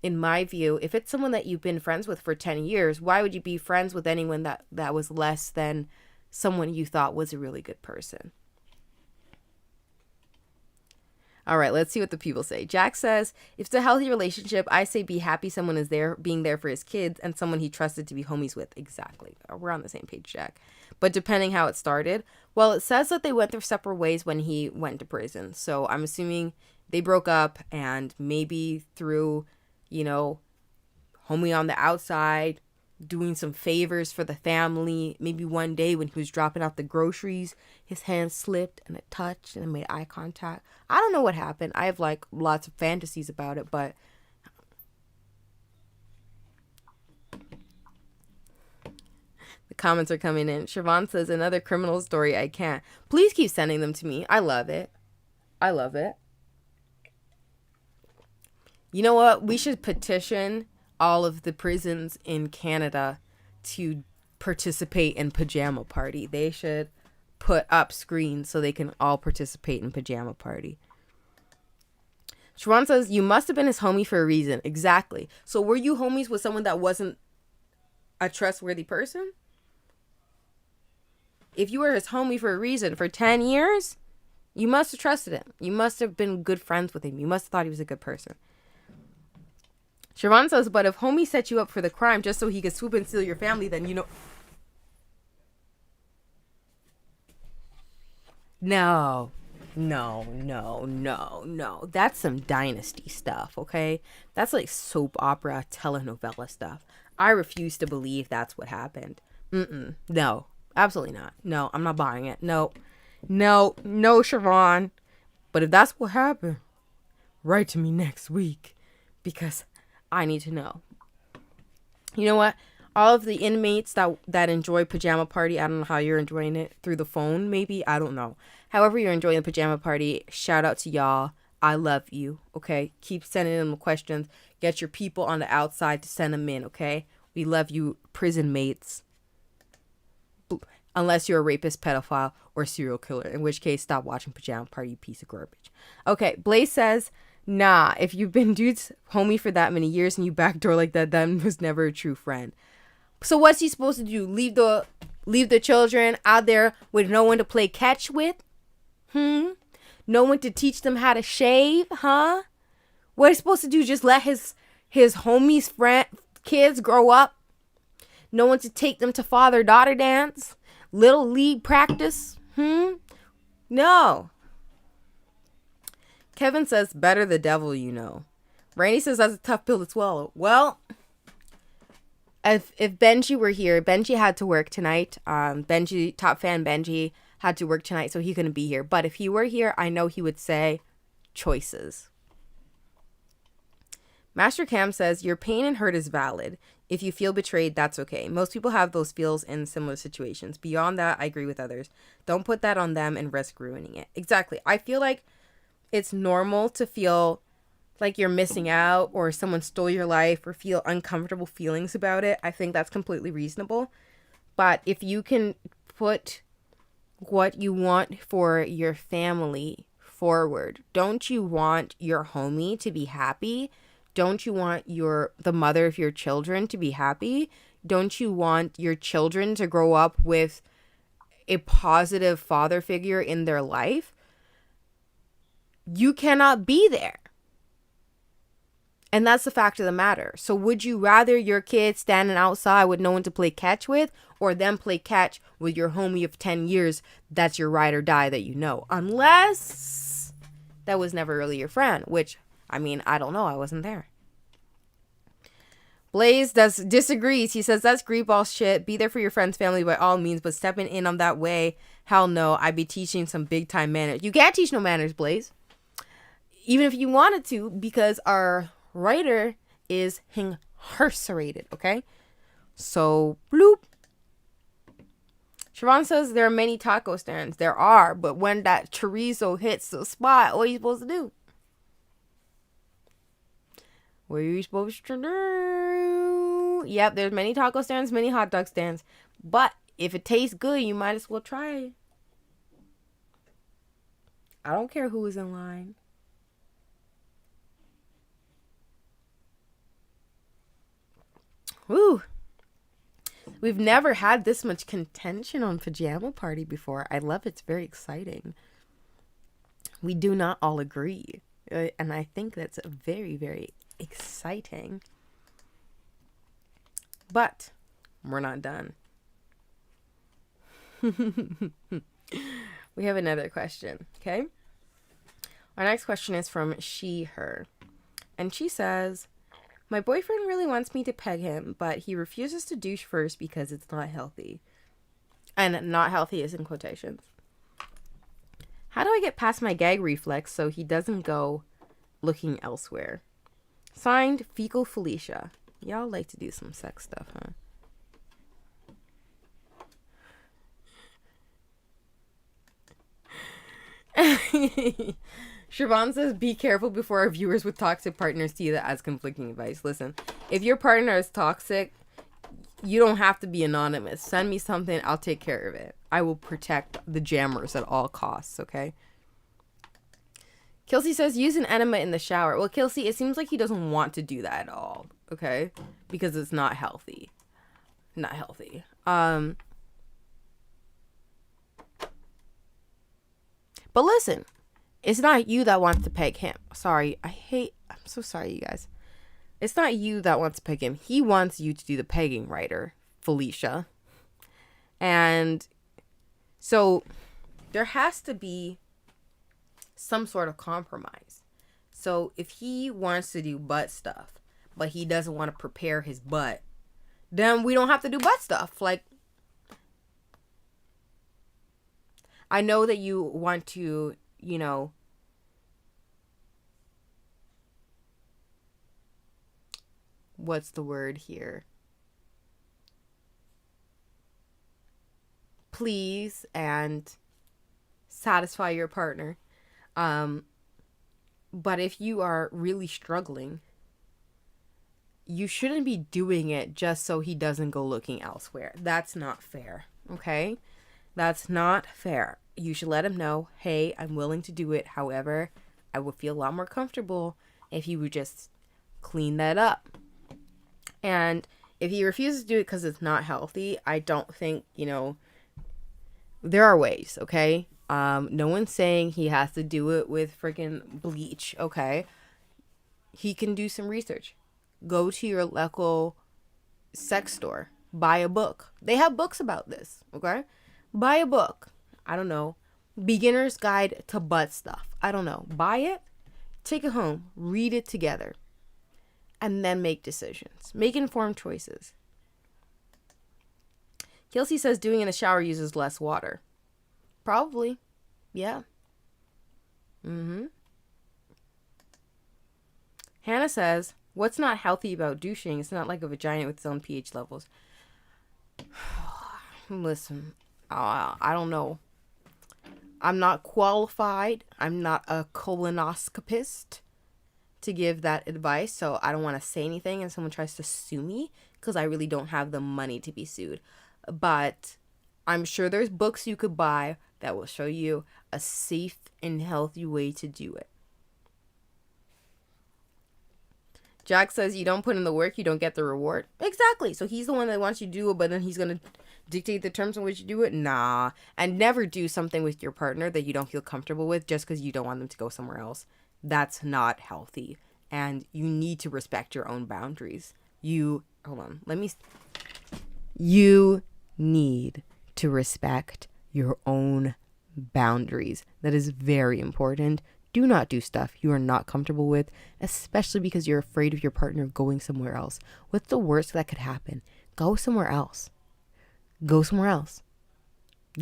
in my view, if it's someone that you've been friends with for 10 years, why would you be friends with anyone that was less than someone you thought was a really good person? All right, let's see what the people say. Jack says, if it's a healthy relationship, I say be happy someone is there, being there for his kids and someone he trusted to be homies with. Exactly. We're on the same page, Jack. But depending how it started, well, it says that they went their separate ways when he went to prison. So I'm assuming they broke up and maybe through, homie on the outside, doing some favors for the family. Maybe one day when he was dropping out the groceries, his hand slipped and it touched and it made eye contact. I don't know what happened. I have lots of fantasies about it, but the comments are coming in. Siobhan says, another criminal story I can't. Please keep sending them to me. I love it. I love it. You know what? We should petition all of the prisons in Canada to participate in Pyjama Party. They should put up screens so they can all participate in Pyjama Party. Sharon says, you must have been his homie for a reason. Exactly. So were you homies with someone that wasn't a trustworthy person? If you were his homie for a reason for 10 years, you must have trusted him. You must have been good friends with him. You must have thought he was a good person. Siobhan says, but if homie set you up for the crime just so he could swoop and steal your family, then you know... No. That's some dynasty stuff, okay? That's like soap opera, telenovela stuff. I refuse to believe that's what happened. No, absolutely not. No, I'm not buying it. No, Siobhan. But if that's what happened, write to me next week because I need to know. You know what? All of the inmates that enjoy Pajama Party, I don't know how you're enjoying it through the phone, maybe. I don't know. However you're enjoying the Pajama Party, shout out to y'all. I love you, okay? Keep sending them questions. Get your people on the outside to send them in, okay? We love you, prison mates. Unless you're a rapist, pedophile, or serial killer. In which case, stop watching Pajama Party, you piece of garbage. Okay, Blaze says... Nah, if you've been dude's homie for that many years and you backdoor like that, then was never a true friend. So what's he supposed to do? Leave the children out there with no one to play catch with? No one to teach them how to shave, huh? What he's supposed to do? Just let his homies' kids grow up? No one to take them to father-daughter dance? Little league practice? No. Kevin says, better the devil you know. Randy says that's a tough pill to swallow. Well, if Benji were here, Benji had to work tonight. Top fan Benji had to work tonight, so he couldn't be here. But if he were here, I know he would say choices. Master Cam says, your pain and hurt is valid. If you feel betrayed, that's okay. Most people have those feels in similar situations. Beyond that, I agree with others. Don't put that on them and risk ruining it. Exactly. I feel like it's normal to feel like you're missing out or someone stole your life or feel uncomfortable feelings about it. I think that's completely reasonable. But if you can put what you want for your family forward, don't you want your homie to be happy? Don't you want the mother of your children to be happy? Don't you want your children to grow up with a positive father figure in their life? You cannot be there. And that's the fact of the matter. So would you rather your kid standing outside with no one to play catch with, or them play catch with your homie of 10 years that's your ride or die that you know? Unless that was never really your friend, which, I mean, I don't know. I wasn't there. Blaze disagrees. He says that's greedball shit. Be there for your friend's family by all means, but stepping in on that way, hell no. I'd be teaching some big time manners. You can't teach no manners, Blaze. Even if you wanted to, because our writer is incarcerated, okay? So, bloop. Siobhan says there are many taco stands. There are, but when that chorizo hits the spot, what are you supposed to do? What are you supposed to do? Yep, there's many taco stands, many hot dog stands. But if it tastes good, you might as well try it. I don't care who is in line. Woo. We've never had this much contention on Pyjama Party before. I love it. It's very exciting. We do not all agree. And I think that's very, very exciting. But we're not done. We have another question, okay? Our next question is from her. And she says, my boyfriend really wants me to peg him, but he refuses to douche first because it's not healthy. And not healthy is in quotations. How do I get past my gag reflex so he doesn't go looking elsewhere? Signed, Fecal Felicia. Y'all like to do some sex stuff, huh? Siobhan says, be careful before our viewers with toxic partners see that as conflicting advice. Listen, if your partner is toxic, you don't have to be anonymous. Send me something. I'll take care of it. I will protect the jammers at all costs, okay? Kelsey says, use an enema in the shower. Well, Kelsey, it seems like he doesn't want to do that at all, okay? Because it's not healthy. not healthy. But listen, it's not you that wants to peg him. Sorry, I'm so sorry, you guys. It's not you that wants to peg him. He wants you to do the pegging, writer, Felicia. And so there has to be some sort of compromise. So if he wants to do butt stuff, but he doesn't want to prepare his butt, then we don't have to do butt stuff. Like, I know that you want to, what's the word here? Please and satisfy your partner. But if you are really struggling, you shouldn't be doing it just so he doesn't go looking elsewhere. That's not fair, okay? That's not fair. You should let him know, hey, I'm willing to do it. However, I would feel a lot more comfortable if you would just clean that up. And if he refuses to do it because it's not healthy, I don't think, there are ways, okay? No one's saying he has to do it with freaking bleach, okay? He can do some research. Go to your local sex store. Buy a book. They have books about this, okay? Buy a book. I don't know. Beginner's Guide to Butt Stuff. I don't know. Buy it. Take it home. Read it together. And then make decisions. Make informed choices. Kelsey says doing in the shower uses less water. Probably. Yeah. Hannah says, what's not healthy about douching? It's not like a vagina with its own pH levels. Listen, I don't know. I'm not qualified. I'm not a colonoscopist to give that advice, so I don't want to say anything and someone tries to sue me because I really don't have the money to be sued. But I'm sure there's books you could buy that will show you a safe and healthy way to do it. Jack says you don't put in the work, you don't get the reward. Exactly. So he's the one that wants you to do it, but then he's going to dictate the terms in which you do it? Nah. And never do something with your partner that you don't feel comfortable with just because you don't want them to go somewhere else. That's not healthy. And you need to respect your own boundaries. You need to respect your own boundaries. That is very important. Do not do stuff you are not comfortable with, especially because you're afraid of your partner going somewhere else. What's the worst that could happen? Go somewhere else. Go somewhere else.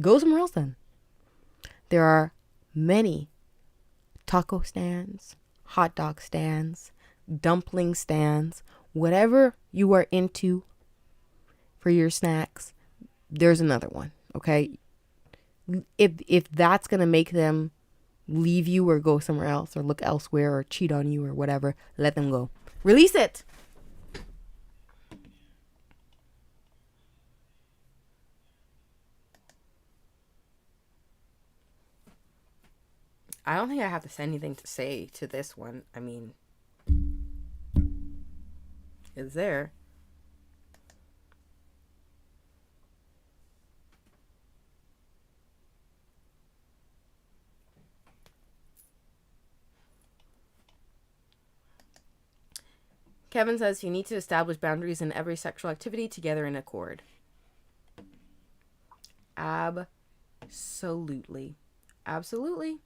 Go somewhere else then. There are many taco stands, hot dog stands, dumpling stands, whatever you are into for your snacks, there's another one, okay? If that's going to make them leave you or go somewhere else or look elsewhere or cheat on you or whatever, let them go. Release it. I don't think I have to say anything to say to this one. I mean, it's there. Kevin says you need to establish boundaries in every sexual activity together in accord. Absolutely. Absolutely.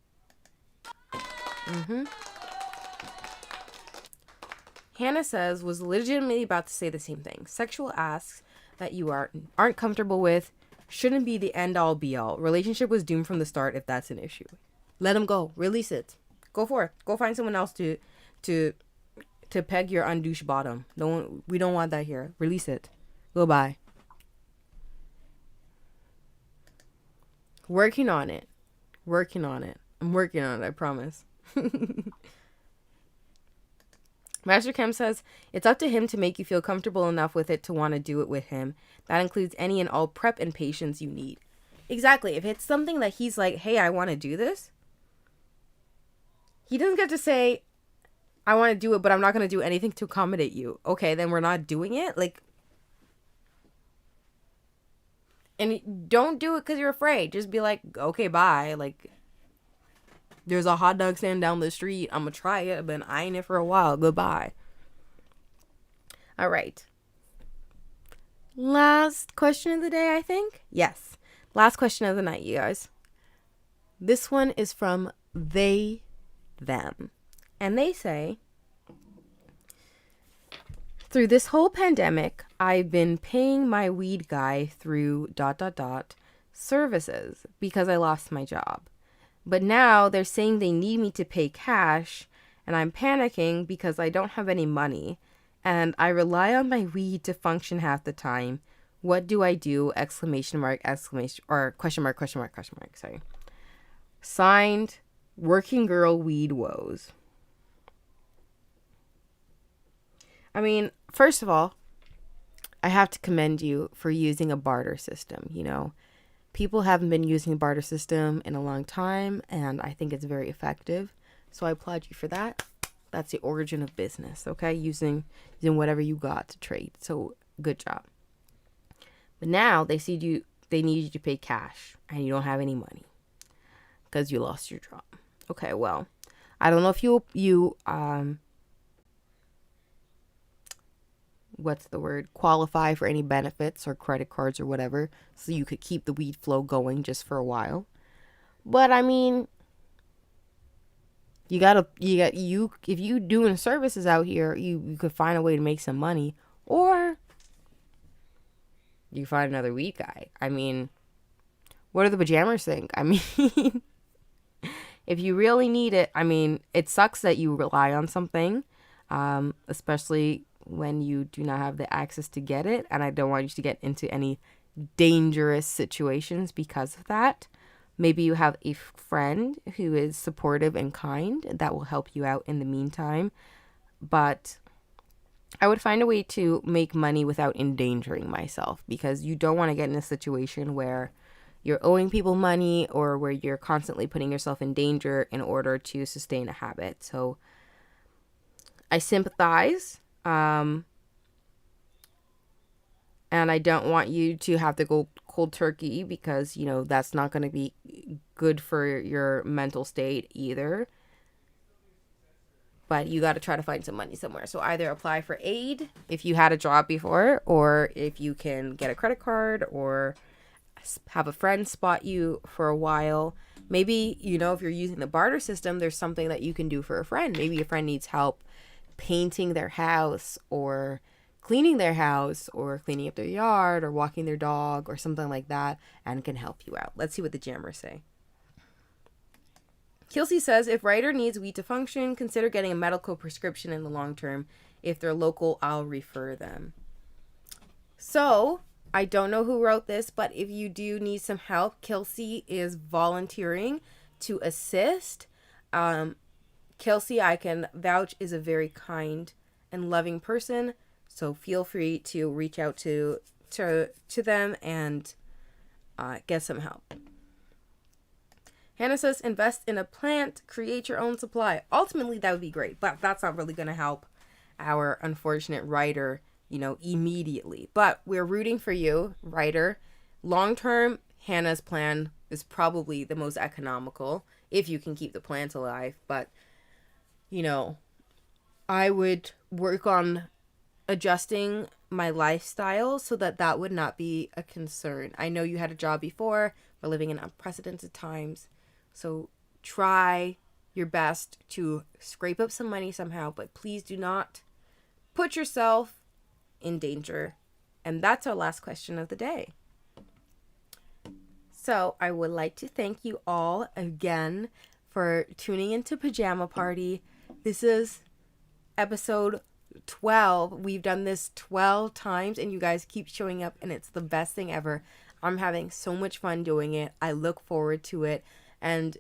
Hannah says was legitimately about to say the same thing. Sexual acts that you aren't comfortable with shouldn't be the end all be all. Relationship was doomed from the start if that's an issue. Let them go. Release it. Go for it. Go find someone else to peg your undouche bottom. We don't want that here. Release it. Goodbye. Working on it. I'm working on it, I promise. Master Chem says, it's up to him to make you feel comfortable enough with it to want to do it with him. That includes any and all prep and patience you need. Exactly. If it's something that he's like, hey, I want to do this, he doesn't get to say, I want to do it, but I'm not going to do anything to accommodate you. Okay, then we're not doing it. Like, And don't do it because you're afraid. Just be like, okay, bye. Like, there's a hot dog stand down the street. I'm going to try it. I've been eyeing it for a while. Goodbye. All right. Last question of the day, I think. Yes. Last question of the night, you guys. This one is from they, them. And they say, through this whole pandemic, I've been paying my weed guy through ... services because I lost my job. But now they're saying they need me to pay cash, and I'm panicking because I don't have any money, and I rely on my weed to function half the time. What do I do? ! Exclamation, or question mark, sorry. Signed, Working Girl Weed Woes. I mean, first of all, I have to commend you for using a barter system. You know, people haven't been using the barter system in a long time, and I think it's very effective. So I applaud you for that. That's the origin of business, okay? Using whatever you got to trade. So good job. But now they need you to pay cash, and you don't have any money because you lost your job. Okay, well, I don't know if you qualify for any benefits or credit cards or whatever, so you could keep the weed flow going just for a while. But I mean, if you doing services out here, you could find a way to make some money, or you find another weed guy. I mean, what do the pajamas think? I mean, if you really need it, I mean, it sucks that you rely on something, especially when you do not have the access to get it. And I don't want you to get into any dangerous situations because of that. Maybe you have a friend who is supportive and kind that will help you out in the meantime. But I would find a way to make money without endangering myself, because you don't want to get in a situation where you're owing people money or where you're constantly putting yourself in danger in order to sustain a habit. So I sympathize. And I don't want you to have to go cold turkey, because, you know, that's not going to be good for your mental state either. But you got to try to find some money somewhere. So either apply for aid if you had a job before, or if you can get a credit card, or have a friend spot you for a while. Maybe, you know, if you're using the barter system, there's something that you can do for a friend. Maybe a friend needs help painting their house, or cleaning their house, or cleaning up their yard, or walking their dog, or something like that, and can help you out. Let's see what the jammers say. Kelsey says, if writer needs weed to function, consider getting a medical prescription in the long term. If they're local, I'll refer them. So, I don't know who wrote this, but if you do need some help, Kelsey is volunteering to assist. Kelsey, I can vouch, is a very kind and loving person. So feel free to reach out to them and get some help. Hannah says, invest in a plant, create your own supply. Ultimately, that would be great, but that's not really going to help our unfortunate writer, you know, immediately. But we're rooting for you, writer. Long term, Hannah's plan is probably the most economical if you can keep the plant alive. But, you know, I would work on adjusting my lifestyle so that would not be a concern. I know you had a job before. We're living in unprecedented times. So try your best to scrape up some money somehow, but please do not put yourself in danger. And that's our last question of the day. So I would like to thank you all again for tuning into Pyjama Party. This is episode 12. We've done this 12 times and you guys keep showing up, and it's the best thing ever. I'm having so much fun doing it. I look forward to it. And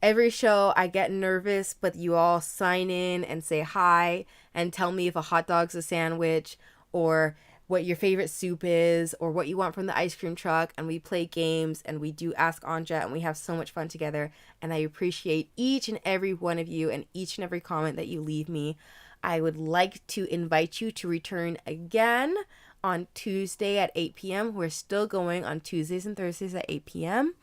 every show I get nervous, but you all sign in and say hi and tell me if a hot dog's a sandwich, or what your favorite soup is, or what you want from the ice cream truck. And we play games and we do Ask Anja, and we have so much fun together. And I appreciate each and every one of you and each and every comment that you leave me. I would like to invite you to return again on Tuesday at 8 p.m. We're still going on Tuesdays and Thursdays at 8 p.m.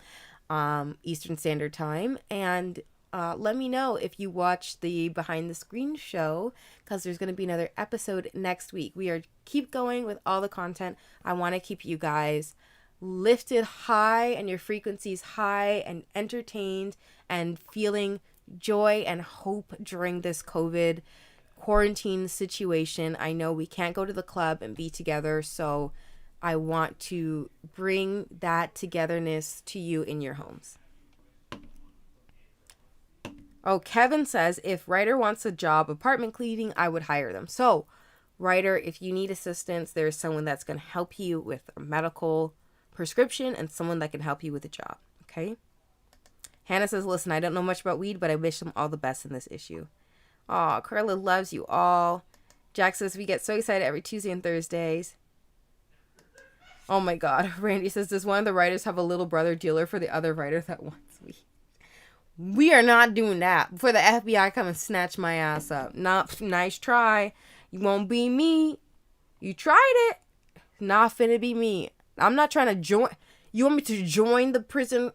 Eastern Standard Time. And let me know if you watch the behind the screen show, because there's going to be another episode next week. We are keep going with all the content. I want to keep you guys lifted high and your frequencies high and entertained and feeling joy and hope during this COVID quarantine situation. I know we can't go to the club and be together, so I want to bring that togetherness to you in your homes. Oh, Kevin says, if Ryder wants a job apartment cleaning, I would hire them. So, Ryder, if you need assistance, there's someone that's going to help you with a medical prescription and someone that can help you with a job. Okay? Hannah says, listen, I don't know much about weed, but I wish them all the best in this issue. Oh, Carla loves you all. Jack says, we get so excited every Tuesday and Thursdays. Oh my God. Randy says, does one of the writers have a little brother dealer for the other writer that wants weed? We are not doing that. Before the FBI come and snatch my ass up. Nice try. You won't be me. You tried it. Not finna be me. I'm not trying to join. You want me to join the prison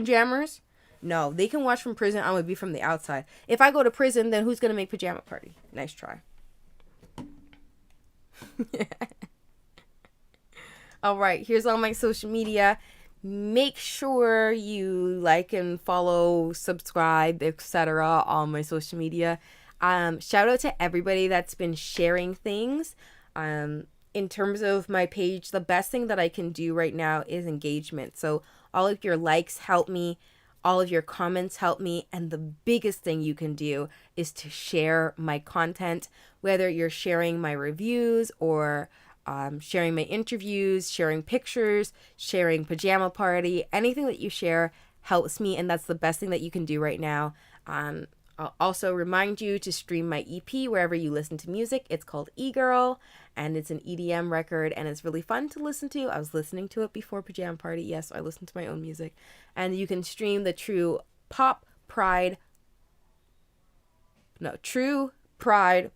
jammers? No, they can watch from prison. I'm gonna be from the outside. If I go to prison, then who's gonna make pajama party? Nice try. All right, here's all my social media. Make sure you like and follow, subscribe, etc. on my social media. Shout out to everybody that's been sharing things. In terms of my page, the best thing that I can do right now is engagement. So all of your likes help me. All of your comments help me. And the biggest thing you can do is to share my content, whether you're sharing my reviews or sharing my interviews, sharing pictures, sharing pajama party. Anything that you share helps me, and that's the best thing that you can do right now. I'll also remind you to stream my EP wherever you listen to music. It's called E-Girl, and it's an EDM record, and it's really fun to listen to. I was listening to it before Pajama Party. Yes, I listen to my own music. And you can stream the True Pride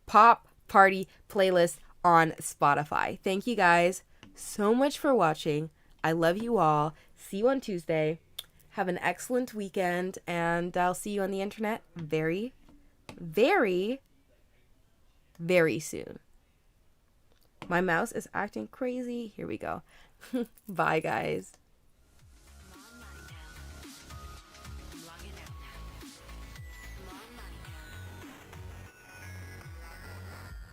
Pop Party playlist on Spotify. Thank you guys so much for watching. I love you all. See you on Tuesday. Have an excellent weekend, and I'll see you on the internet very, very, very soon. My mouse is acting crazy. Here we go. Bye, guys.